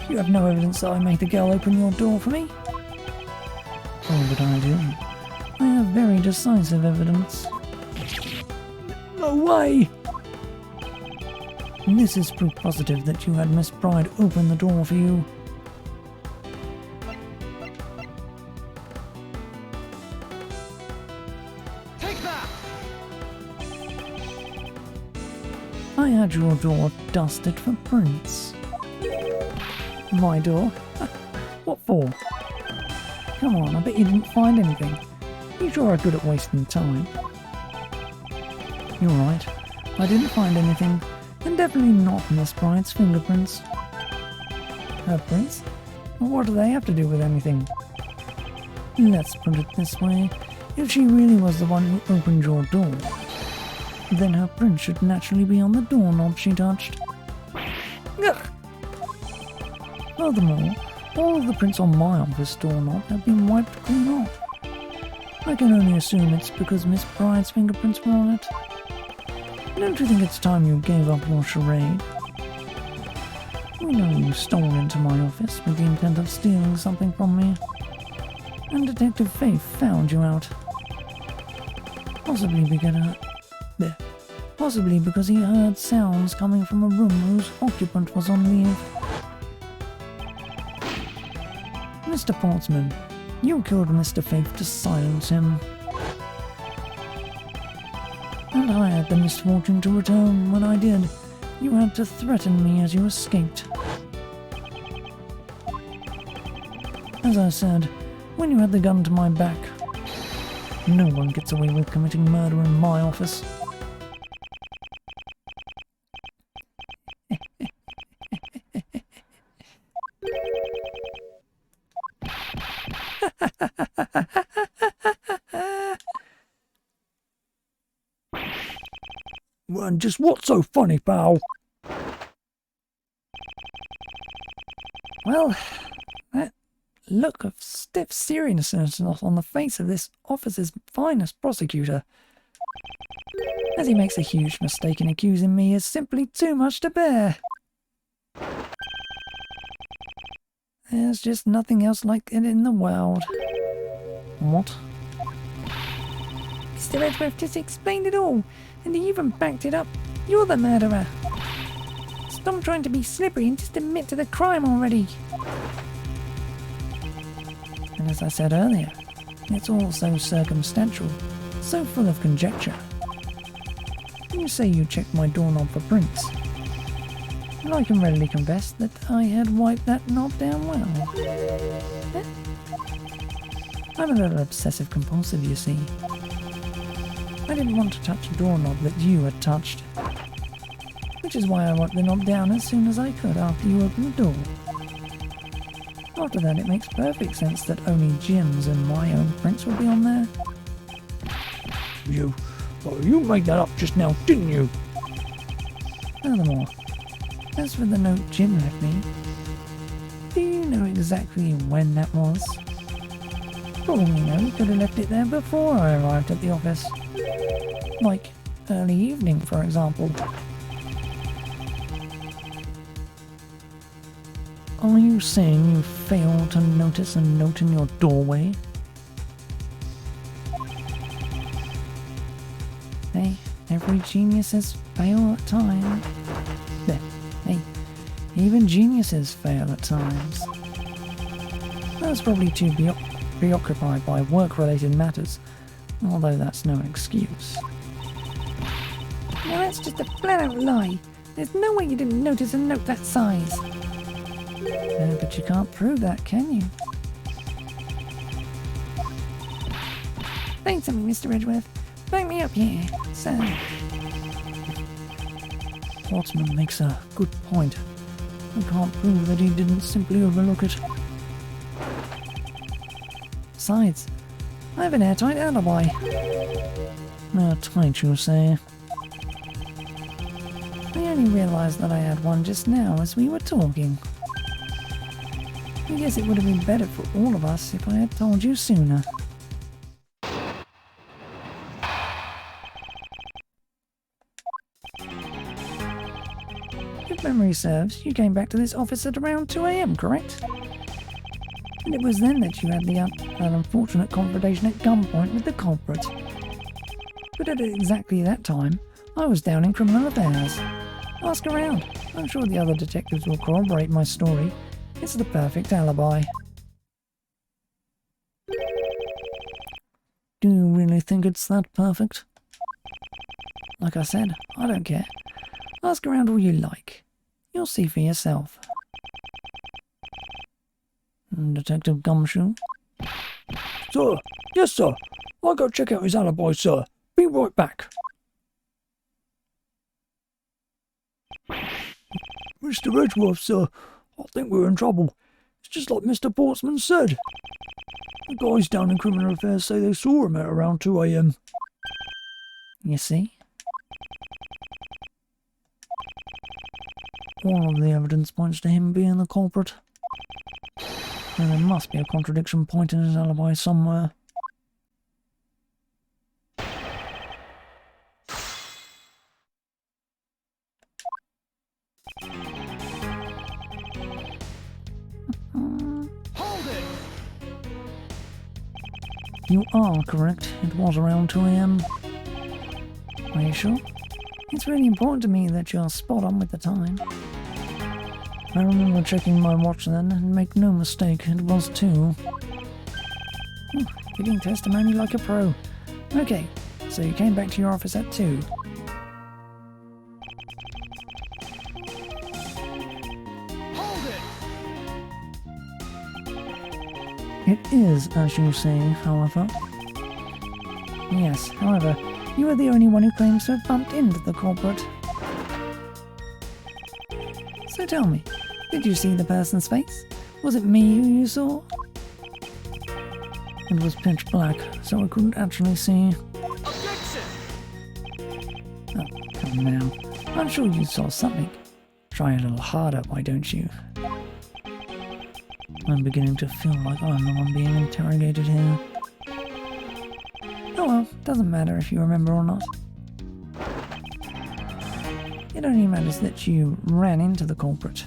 You have no evidence that I made the girl open your door for me. Oh, but I do. I have very decisive evidence. No way! This is proof positive that you had Miss Bride open the door for you.
Take that!
I had your door dusted for prints. My door? What for? Come on, I bet you didn't find anything. You sure are good at wasting time. You're right. I didn't find anything, and definitely not Miss Bride's fingerprints. Her prints? What do they have to do with anything? Let's put it this way. If she really was the one who opened your door, then her print should naturally be on the doorknob she touched. Ugh. Furthermore, all of the prints on my office doorknob have been wiped clean off. I can only assume it's because Miss Bride's fingerprints were on it. Don't you think it's time you gave up your charade? We know you stole into my office with the intent of stealing something from me, and Detective Faith found you out. Possibly because he heard sounds coming from a room whose occupant was on leave. Mr. Portsman, you killed Mr. Faith to silence him. And I had the misfortune to return. When I did, you had to threaten me as you escaped. As I said, when you had the gun to my back, no one gets away with committing murder in my office.
And just what's so funny, pal?
Well, that look of stiff seriousness on the face of this office's finest prosecutor, as he makes a huge mistake in accusing me, is simply too much to bear. There's just nothing else like it in the world. What?
Mr. Edgeworth just explained it all, and he even backed it up. You're the murderer. Stop trying to be slippery and just admit to the crime already.
And as I said earlier, it's all so circumstantial, so full of conjecture. You say you checked my doorknob for prints, and I can readily confess that I had wiped that knob down well. I'm a little obsessive compulsive, you see. I didn't want to touch a doorknob that you had touched, which is why I wiped the knob down as soon as I could after you opened the door. After that, it makes perfect sense that only Jim's and my own prints would be on there.
You Oh, you made that up just now, didn't you?
Furthermore, as for the note Jim left me, do you know exactly when that was? For all you know, he could have left it there before I arrived at the office. Like, early evening, for example.
Are you saying you failed to notice a note in your doorway?
Hey, every genius has failed at times. Hey, even geniuses fail at times. I was probably too preoccupied by work-related matters, although that's no excuse. Now that's just a flat-out lie. There's no way you didn't notice a note that size. But you can't prove that, can you? Say something, Mr. Edgeworth. Back me up here, so...
Portsman makes a good point. I can't prove that he didn't simply overlook it.
Besides, I have an airtight alibi.
Airtight, you say?
I only realised that I had one just now as we were talking. I guess it would have been better for all of us if I had told you sooner. If memory serves, you came back to this office at around 2 AM, correct? And it was then that you had that unfortunate confrontation at gunpoint with the culprit. But at exactly that time, I was down in criminal affairs. Ask around. I'm sure the other detectives will corroborate my story. It's the perfect alibi.
Do you really think it's that perfect?
Like I said, I don't care. Ask around all you like. You'll see for yourself.
Detective Gumshoe?
Sir, yes, sir. I'll go check out his alibi, sir. Be right back. Mr. Edgeworth, sir, I think we're in trouble. It's just like Mr. Portsman said. The guys down in criminal affairs say they saw him at around 2 AM.
You see?
All of the evidence points to him being the culprit. And there must be a contradiction point in his alibi somewhere.
Hold it!
You are correct. It was around 2 AM.
Are you sure? It's really important to me that you're spot on with the time.
I remember checking my watch then, and make no mistake, it was 2.
Giving testimony like a pro. Okay, so you came back to your office at 2.
Hold it!
It is, as you say, however.
Yes, however, you are the only one who claims to have bumped into the culprit. So tell me, did you see the person's face? Was it me who you saw?
It was pitch black, so I couldn't actually see.
Objection!
Oh, come now. I'm sure you saw something. Try a little harder, why don't you?
I'm beginning to feel like I'm the one being interrogated here.
Oh well, doesn't matter if you remember or not. It only matters that you ran into the culprit.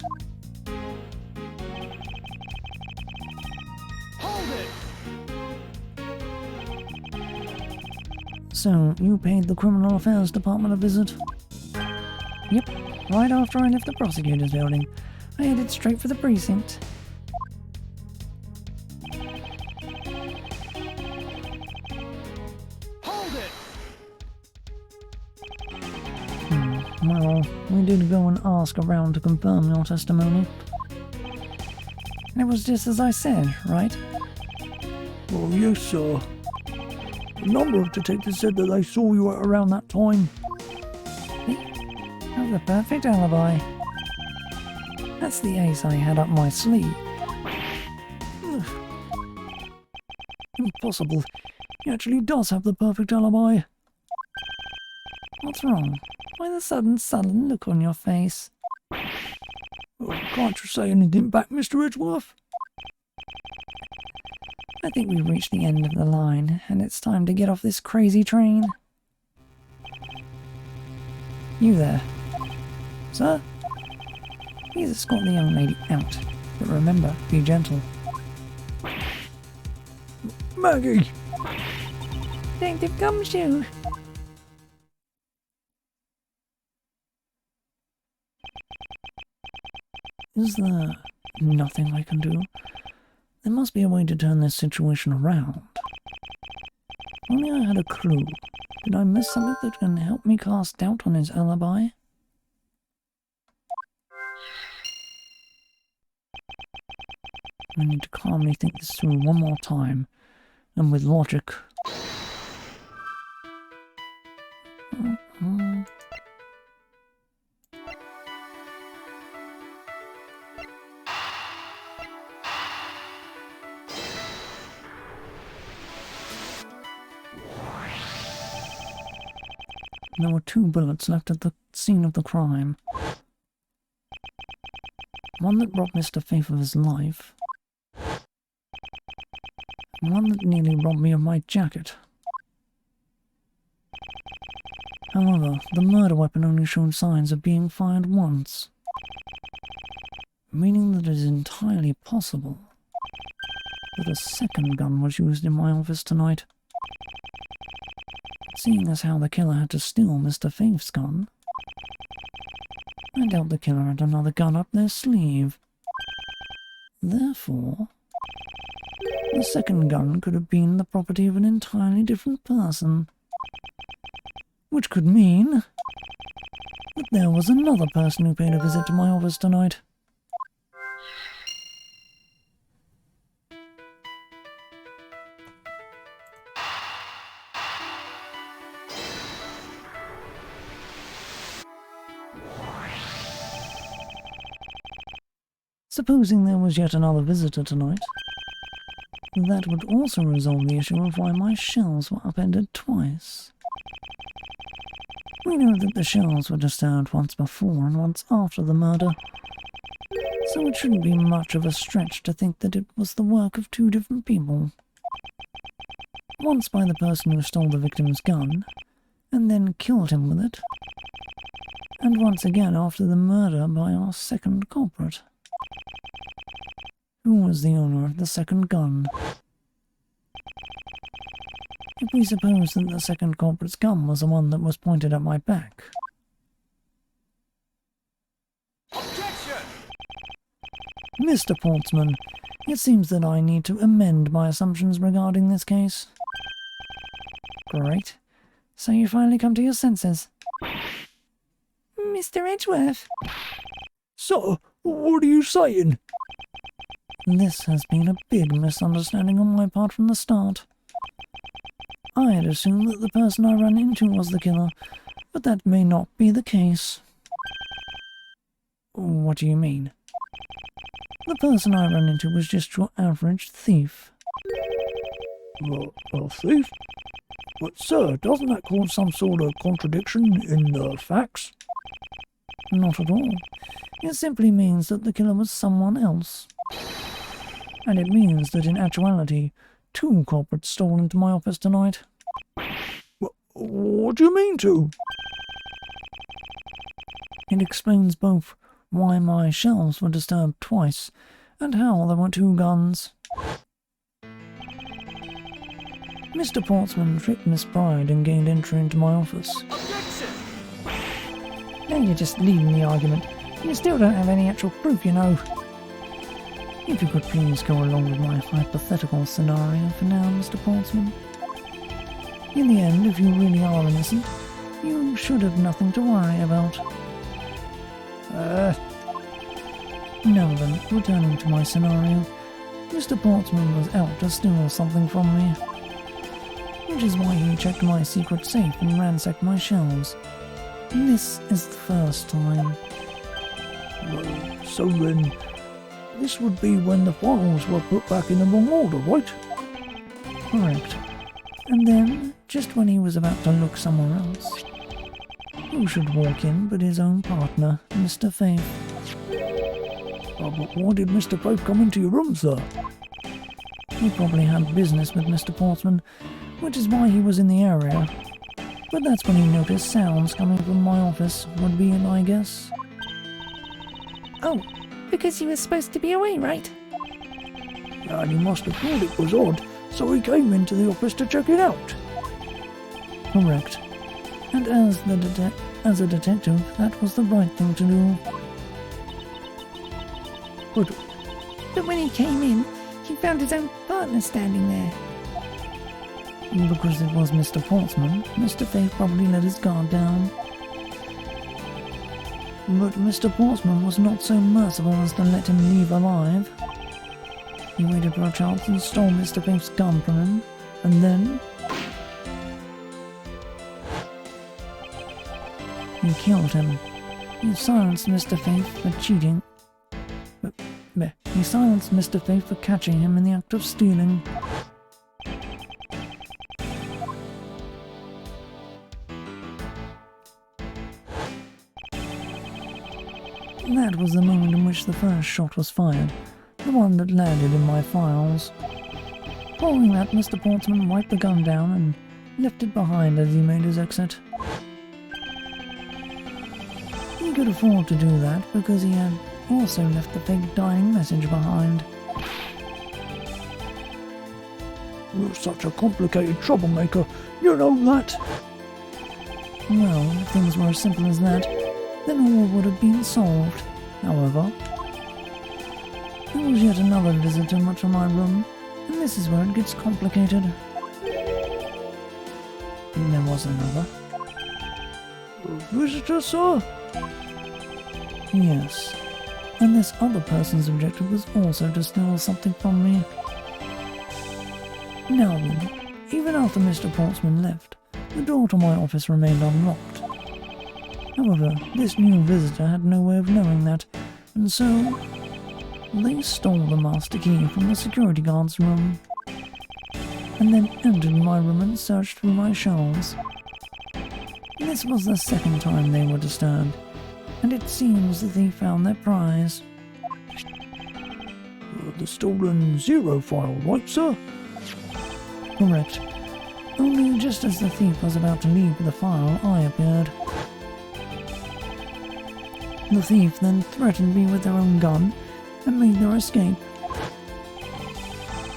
Hold it!
So, you paid the Criminal Affairs Department a visit?
Yep, right after I left the prosecutor's building. I headed straight for the precinct.
Hold it!
Well, we did go and ask around to confirm your testimony.
It was just as I said, right?
Oh, yes, sir. A number of detectives said that they saw you at around that time.
That's the perfect alibi. That's the ace I had up my sleeve.
Impossible. He actually does have the perfect alibi.
What's wrong? Why the sudden look on your face?
Oh, can't you say anything back, Mr. Edgeworth?
I think we've reached the end of the line, and it's time to get off this crazy train. You there.
Sir?
Please escort the young lady out, but remember, be gentle.
Maggie!
Detective Gumshoe!
Is there nothing I can do? There must be a way to turn this situation around. Only I had a clue. Did I miss something that can help me cast doubt on his alibi? I need to calmly think this through one more time, and with logic. There were 2 bullets left at the scene of the crime. One that robbed Mr. Faith of his life, and one that nearly robbed me of my jacket. However, the murder weapon only showed signs of being fired once, meaning that it is entirely possible that a second gun was used in my office tonight. Seeing as how the killer had to steal Mr. Faith's gun, I doubt the killer had another gun up their sleeve. Therefore, the second gun could have been the property of an entirely different person. Which could mean that there was another person who paid a visit to my office tonight. Supposing there was yet another visitor tonight, that would also resolve the issue of why my shelves were upended twice. We know that the shelves were disturbed once before and once after the murder, so it shouldn't be much of a stretch to think that it was the work of 2 different people. Once by the person who stole the victim's gun, and then killed him with it, and once again after the murder by our second culprit. Who was the owner of the second gun? If we suppose that the second culprit's gun was the one that was pointed at my back.
Objection!
Mr. Portsman, it seems that I need to amend my assumptions regarding this case. Great. So you finally come to your senses.
Mr. Edgeworth!
Sir, what are you saying?
This has been a big misunderstanding on my part from the start. I had assumed that the person I ran into was the killer, but that may not be the case. What do you mean? The person I ran into was just your average thief.
A thief? But sir, doesn't that cause some sort of contradiction in the facts?
Not at all. It simply means that the killer was someone else. And it means that in actuality, 2 culprits stole into my office tonight.
What do you mean 2?
It explains both why my shelves were disturbed twice, and how there were 2 guns. Mr. Portsman tricked Miss Bride and gained entry into my office.
Objection!
Now you're just leading the argument. You still don't have any actual proof, you know.
If you could please go along with my hypothetical scenario for now, Mr. Portsman. In the end, if you really are innocent, you should have nothing to worry about. Now then, returning to my scenario, Mr. Portsman was out to steal something from me, which is why he checked my secret safe and ransacked my shelves. This is the first time.
So then, this would be when the files were put back in the wrong order, right?
Correct. And then, just when he was about to look somewhere else, Who should walk in but his own partner, Mr. Faith?
Oh, but why did Mr. Faith come into your room, sir?
He probably had business with Mr. Portsman, which is why he was in the area. But that's when he noticed sounds coming from my office would be in, I guess.
Oh, because he was supposed to be away, right?
And he must have thought it was odd, so he came into the office to check it out.
Correct. And as a detective, that was the right thing to do.
But when he came in, he found his own partner standing there.
Because it was Mr. Portsman, Mr. Faith probably let his guard down. But Mr. Portsman was not so merciful as to let him leave alive. He waited for a chance and stole Mr. Faith's gun from him, and then he killed him. He silenced Mr. Faith for cheating. He silenced Mr. Faith for catching him in the act of stealing. That was the moment in which the first shot was fired, the one that landed in my files. Following that, Mr. Portsman wiped the gun down and left it behind as he made his exit. He could afford to do that because he had also left the fake dying message behind.
You're such a complicated troublemaker, you know that?
Well, if things were as simple as that, then all would have been solved. However, there was yet another visitor to my room, and this is where it gets complicated. And there was another.
A visitor, sir?
Yes. And this other person's objective was also to steal something from me. Now then, even after Mr. Portsman left, the door to my office remained unlocked. However, this new visitor had no way of knowing that, and so they stole the master key from the security guard's room, and then entered my room and searched through my shelves. This was the second time they were disturbed, and it seems that they found their prize.
The stolen zero file, right, sir?
Correct. Only just as the thief was about to leave with the file, I appeared. The thief then threatened me with their own gun and made their escape.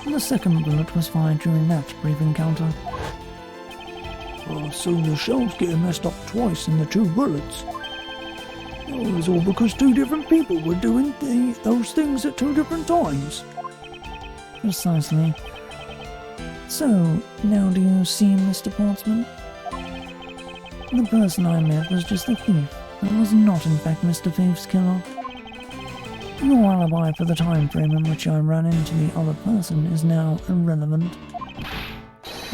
The second bullet was fired during that brief encounter.
So the shells getting messed up twice in the two bullets. It was all because two different people were doing those things at two different times.
Precisely. So, now do you see, Mr. Portsman? The person I met was just a thief, and was not in fact Mr. Faith's killer. Your alibi for the time frame in which I ran into the other person is now irrelevant.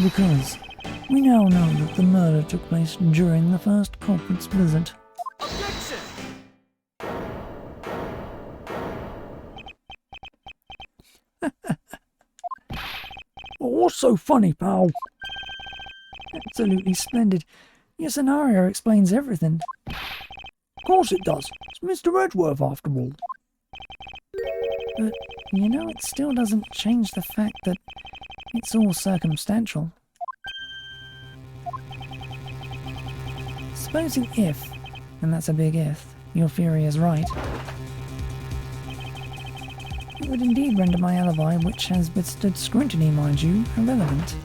Because we now know that the murder took place during the first culprit's visit.
What's so funny, pal?
Absolutely splendid. Your scenario explains everything.
Of course it does. It's Mr. Edgeworth, after all.
But, you know, it still doesn't change the fact that it's all circumstantial. Supposing if, and that's a big if, your theory is right, it would indeed render my alibi, which has withstood scrutiny, mind you, irrelevant.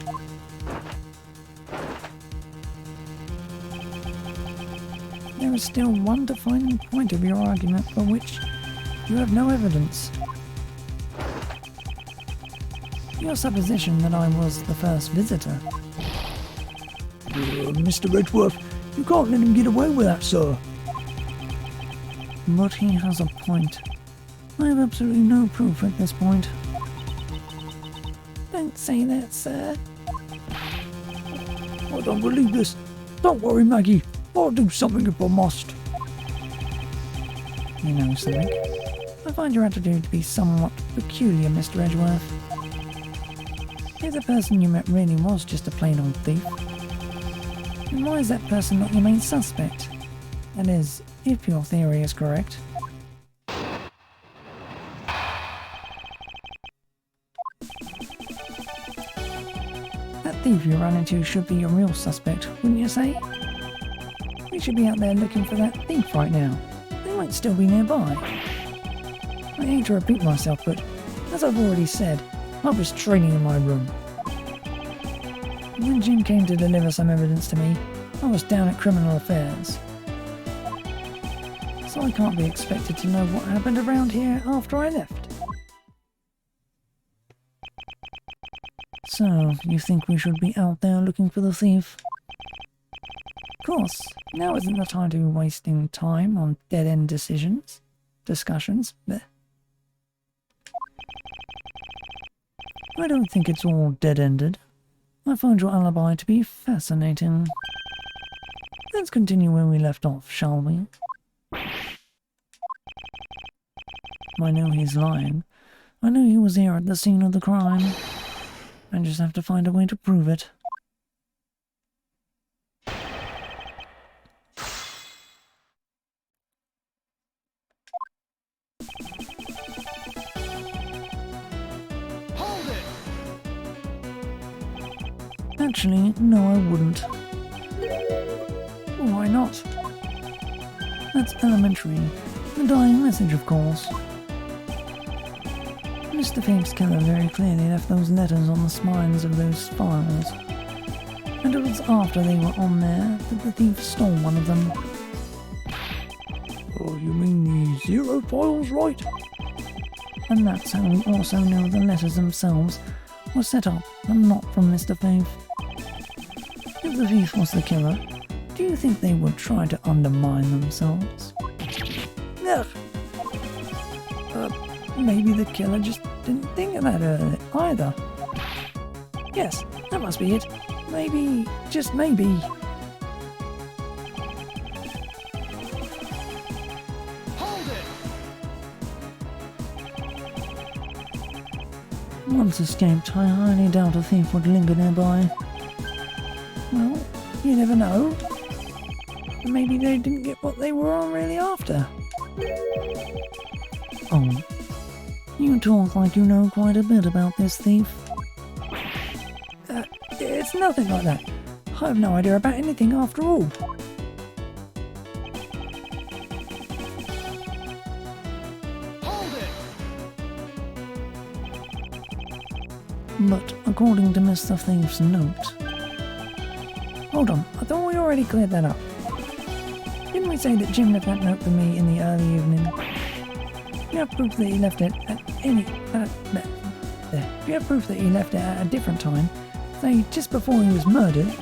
There is still one defining point of your argument for which you have no evidence. Your supposition that I was the first visitor.
Mr. Edgeworth, you can't let him get away with that, sir.
But he has a point. I have absolutely no proof at this point.
Don't say that, sir.
I don't believe this. Don't worry, Maggie. I'll do something if I must.
You know something? I find your attitude to be somewhat peculiar, Mr. Edgeworth. If the person you met really was just a plain old thief, then why is that person not your main suspect? That is, if your theory is correct. That thief you run into should be your real suspect, wouldn't you say? We should be out there looking for that thief right now. They might still be nearby. I hate to repeat myself, but as I've already said, I was training in my room. When Jim came to deliver some evidence to me, I was down at Criminal Affairs. So I can't be expected to know what happened around here after I left. So, you think we should be out there looking for the thief? Of course, now isn't the time to be wasting time on dead-end discussions. Blech. I don't think it's all dead-ended. I find your alibi to be fascinating. Let's continue where we left off, shall we? I know he's lying. I know he was here at the scene of the crime. I just have to find a way to prove it. Actually, no, I wouldn't. Why not? That's elementary. The dying message, of course. Mr. Fame's killer very clearly left those letters on the spines of those files. And it was after they were on there that the thief stole one of them.
Oh, you mean the 0 files, right?
And that's how we also know the letters themselves were set up and not from Mr. Faith. If the thief was the killer, do you think they would try to undermine themselves?
Ugh.
Maybe the killer just didn't think of that either. Yes, that must be it. Maybe, just maybe. Once escaped, I highly doubt a thief would linger nearby. Well, you never know. Maybe they didn't get what they were really after. Oh, you talk like you know quite a bit about this thief. It's nothing like that. I have no idea about anything after all. But according to Mr. Thief's note... Hold on, I thought we already cleared that up. Didn't we say that Jim left that note for me in the early evening? You have proof that he left it at any... You have proof that he left it at a different time, say just before he was murdered.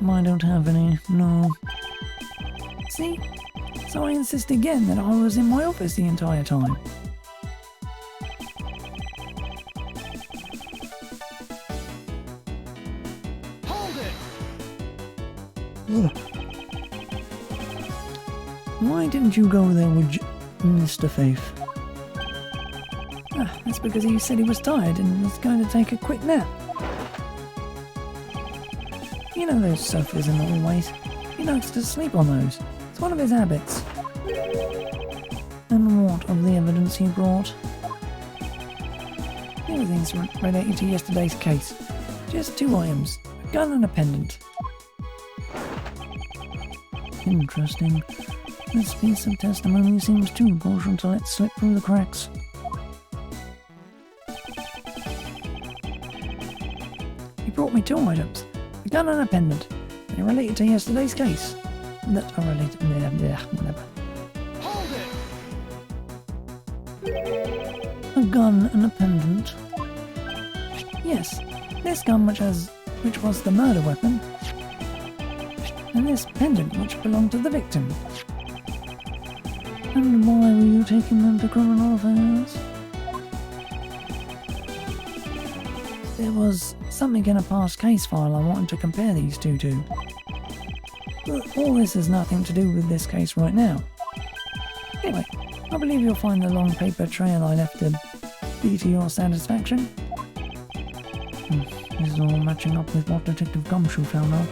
I don't have any, no. See? So I insist again that I was in my office the entire time.
Ugh.
Why didn't you go there with Mr. Faith? That's because he said he was tired and was going to take a quick nap. You know those sofas in the hallways? He likes to sleep on those. It's one of his habits. And what of the evidence he brought? Everything's related to yesterday's case. Just 2 items, a gun and a pendant. Interesting. This piece of testimony seems too important to let slip through the cracks. He brought me 2 items, a gun and a pendant. They related to yesterday's case. That are related... whatever. A gun and a pendant. Yes, this gun which was the murder weapon, and this pendant which belonged to the victim. And why were you taking them to Criminal Affairs? There was something in a past case file I wanted to compare these two to. But all this has nothing to do with this case right now. Anyway, I believe you'll find the long paper trail I left to be to your satisfaction. This is all matching up with what Detective Gumshoe found out.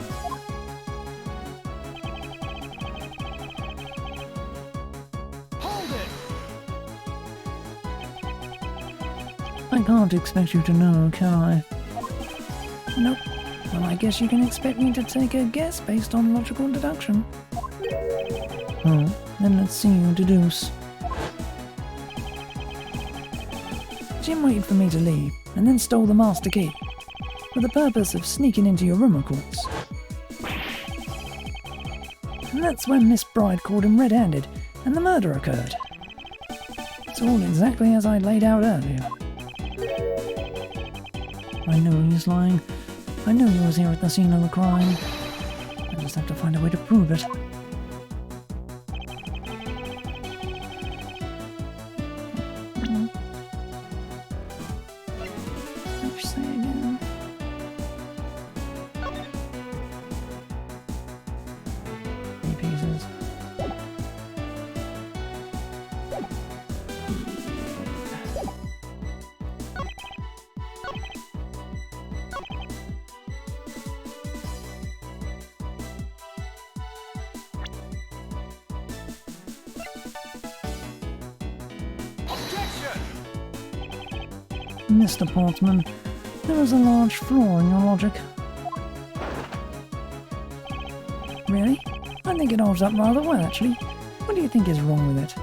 can't expect you to know, can I?
Nope. Well, I guess you can expect me to take a guess based on logical deduction.
Oh, then let's see you deduce.
Jim waited for me to leave, and then stole the master key, for the purpose of sneaking into your room, of course. And that's when Miss Bride caught him red-handed, and the murder occurred. It's all exactly as I laid out earlier.
I know he's lying. I know he was here at the scene of the crime. I just have to find a way to prove it.
Let's say again.
Three pieces. Mr. Portsman, there is a large flaw in your logic.
Really? I think it holds up rather well, actually. What do you think is wrong with it?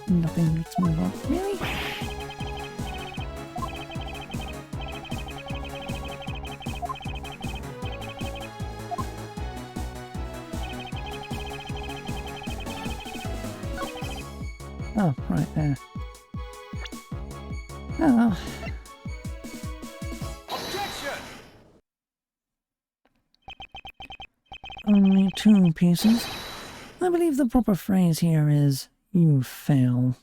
Nothing, let's move on.
Really?
Oh, right there.
Oh,
Only 2 pieces. I believe the proper phrase here is, you fail.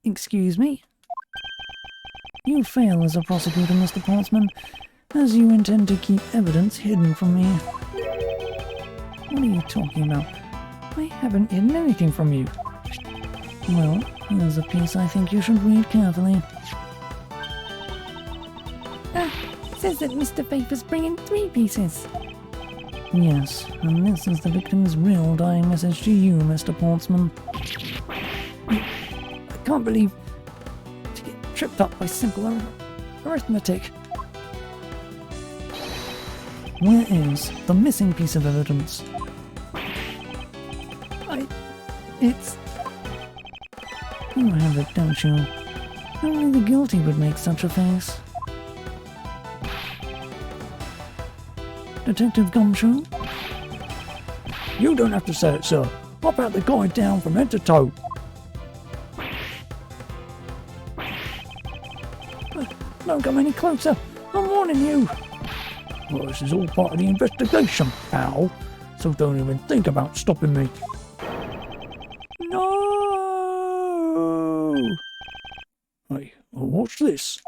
excuse me?
You fail as a prosecutor, Mr. Portsman, as you intend to keep evidence hidden from me.
What are you talking about? I haven't hidden anything from you.
Well, here's a piece I think you should read carefully.
It says that Mr. Faith bringing 3 pieces.
Yes, and this is the victim's real dying message to you, Mr. Portsman.
I can't believe to get tripped up by simple arithmetic.
Where is the missing piece of evidence?
It's...
You have it, don't you? Only the guilty would make such a face. Detective Gumshoe?
You don't have to say it, sir. I've had the guy down from head to toe.
Don't come any closer. I'm warning you.
Well, this is all part of the investigation, pal. So don't even think about stopping me.
No!
Hey, well, what's this?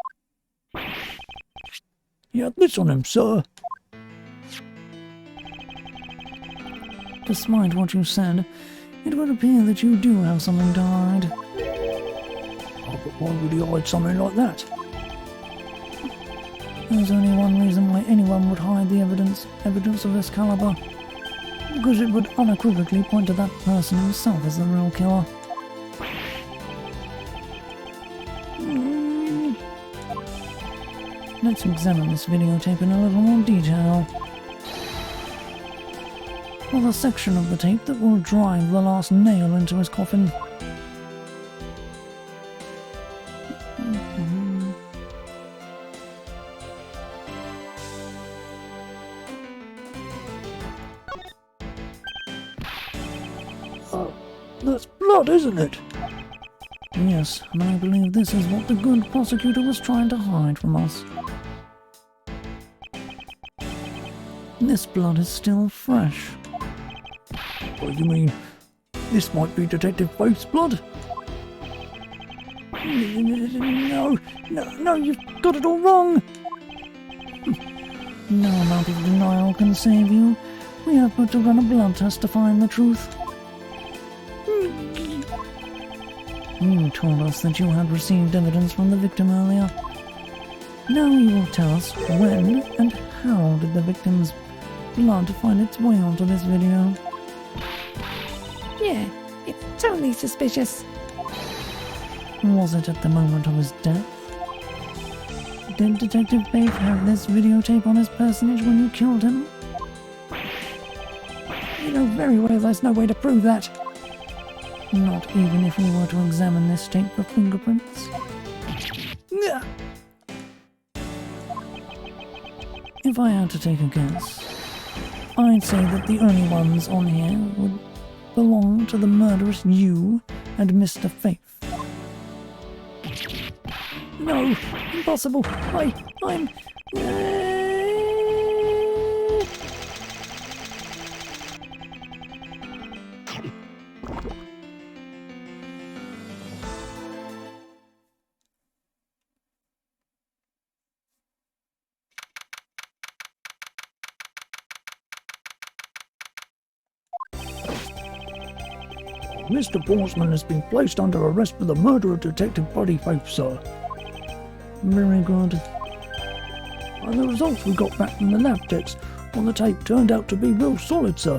You had this on him, sir.
Despite what you said, it would appear that you do have something to hide.
Oh, but why would he hide something like that?
There's only one reason why anyone would hide the evidence of this caliber. Because it would unequivocally point to that person himself as the real killer. Let's examine this videotape in a little more detail. For the section of the tape that will drive the last nail into his coffin.
That's blood, isn't it?
Yes, and I believe this is what the good prosecutor was trying to hide from us. This blood is still fresh.
What do you mean? This might be Detective Faith's blood?
No, you've got it all wrong.
No amount of denial can save you. We have but to run a blood test to find the truth. You told us that you had received evidence from the victim earlier. Now you will tell us when and how did the victim's blood find its way onto this video.
Yeah, it's totally suspicious.
Was it at the moment of his death? Did Detective Babe have this videotape on his personage when you killed him?
You know very well there's no way to prove that.
Not even if we were to examine this tape for fingerprints? If I had to take a guess, I'd say that the only ones on here would belong to the murderous you and Mr. Faith.
No, impossible. I'm...
Mr. Portsman has been placed under arrest for the murder of Detective Buddy Faith, sir.
Very good.
And the results we got back from the lab tests on the tape turned out to be real solid, sir.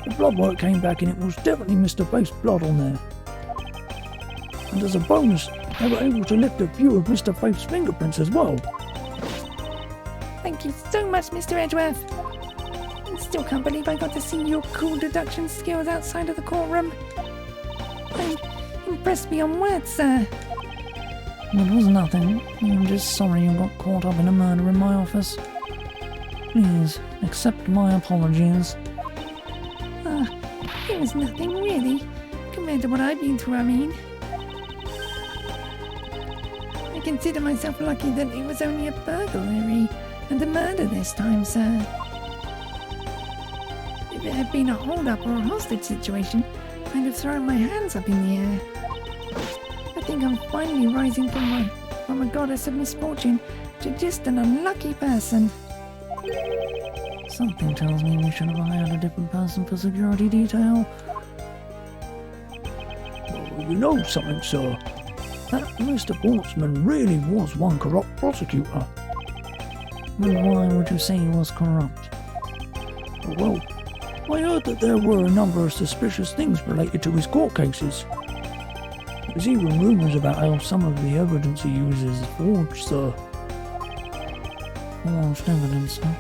The blood work came back and it was definitely Mr. Faith's blood on there. And as a bonus, they were able to lift a few of Mr. Faith's fingerprints as well.
Thank you so much, Mr. Edgeworth. I still can't believe I got to see your cool deduction skills outside of the courtroom. I'm impressed beyond words, sir.
It was nothing. I'm just sorry you got caught up in a murder in my office. Please, accept my apologies.
It was nothing really, compared to what I've been through, I mean. I consider myself lucky that it was only a burglary and a murder this time, sir. If it had been a hold-up or a hostage situation, I'd have thrown my hands up in the air. I think I'm finally rising from a goddess of misfortune to just an unlucky person.
Something tells me we should have hired a different person for security detail.
Well, you know something, sir. That Mr. Portsman really was one corrupt prosecutor.
And why would you say he was corrupt?
Well, I heard that there were a number of suspicious things related to his court cases. There's even rumours about how some of the evidence he uses is forged, sir.
Forged evidence, huh?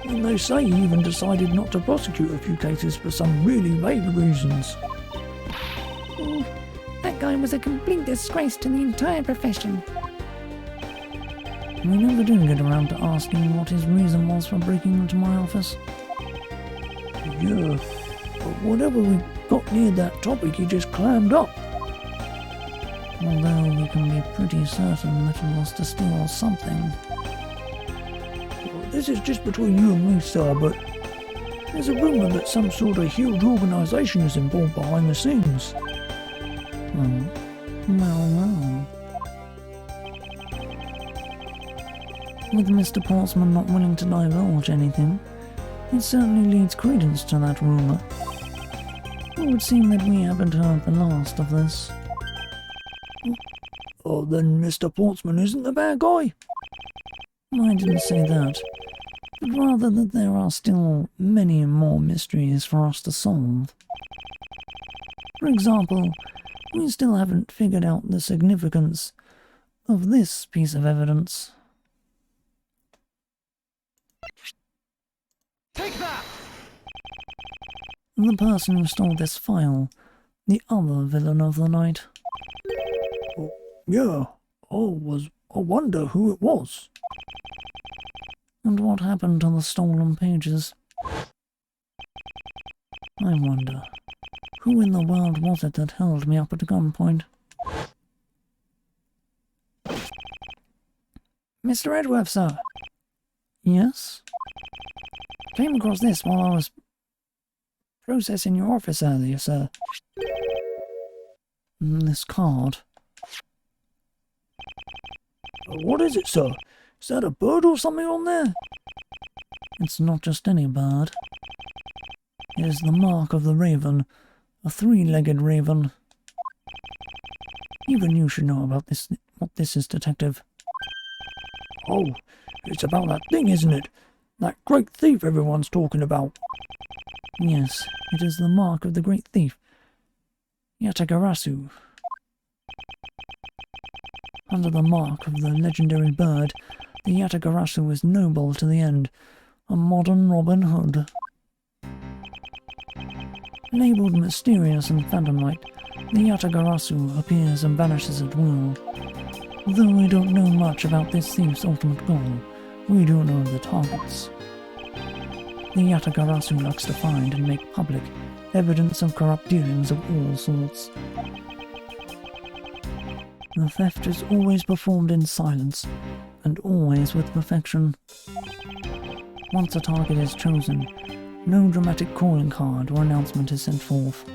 And they say he even decided not to prosecute a few cases for some really vague reasons.
Oh, that guy was a complete disgrace to the entire profession.
We never did get around to asking what his reason was for breaking into my office.
Yeah, but whenever we got near that topic, he just clammed up.
Although we can be pretty certain that he was to steal something.
Well, this is just between you and me, sir, but there's a rumour that some sort of huge organisation is involved behind the scenes.
Well. With Mr. Portsman not willing to divulge anything, it certainly leads credence to that rumour. It would seem that we haven't heard the last of this.
Oh, then Mr. Portsman isn't the bad guy?
I didn't say that, but rather that there are still many more mysteries for us to solve. For example, we still haven't figured out the significance of this piece of evidence.
Take that!
The person who stole this file, the other villain of the night.
Oh, yeah, I wonder who it was.
And what happened to the stolen pages? I wonder, who in the world was it that held me up at gunpoint?
Mr. Edgeworth, sir.
Yes?
Came across this while I was processing your office earlier, sir.
This card.
What is it, sir? Is that a bird or something on there?
It's not just any bird. It is the mark of the raven, a three-legged raven. Even you should know about this. What this is, Detective.
Oh, it's about that thing, isn't it? That great thief everyone's talking about.
Yes, it is the mark of the great thief. Yatagarasu. Under the mark of the legendary bird, the Yatagarasu is noble to the end, a modern Robin Hood. Labelled mysterious and phantom-like, the Yatagarasu appears and vanishes at will. Though we don't know much about this thief's ultimate goal, we do know the targets. The Yatagarasu likes to find and make public evidence of corrupt dealings of all sorts. The theft is always performed in silence, and always with perfection. Once a target is chosen, no dramatic calling card or announcement is sent forth.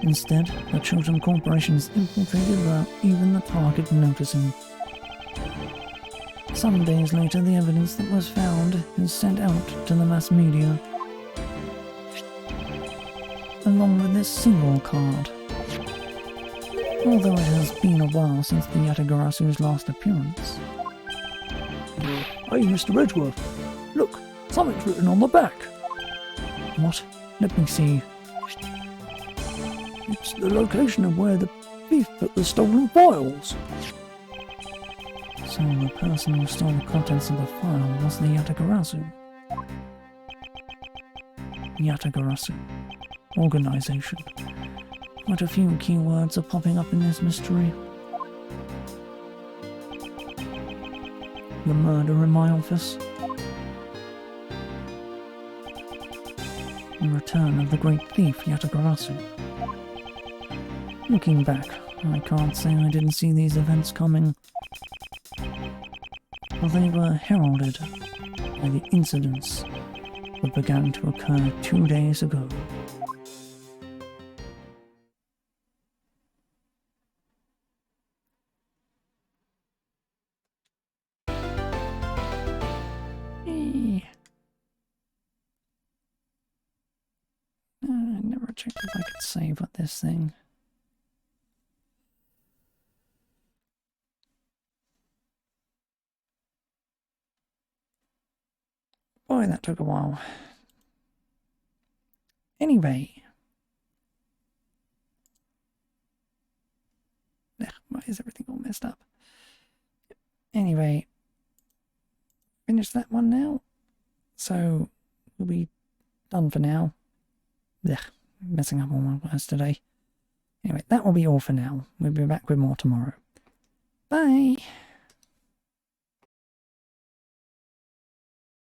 Instead, the chosen corporation is infiltrated without even the target noticing. Some days later, the evidence that was found is sent out to the mass media, along with this single card. Although it has been a while since the Yatagarasu's last appearance.
Hey, Mr. Edgeworth, look, something's written on the back.
What? Let me see.
It's the location of where the thief put the stolen files.
So the person who stole the contents of the file was the Yatagarasu. Yatagarasu. Organization. Quite a few keywords are popping up in this mystery. The murder in my office. The return of the great thief Yatagarasu. Looking back, I can't say I didn't see these events coming. But they were heralded by the incidents that began to occur 2 days ago. I never checked if I could save with this thing. Boy, that took a while. Anyway. Ugh, why is everything all messed up? Anyway. Finish that one now. So, we'll be done for now. Ugh, messing up all my words today. Anyway, that will be all for now. We'll be back with more tomorrow. Bye!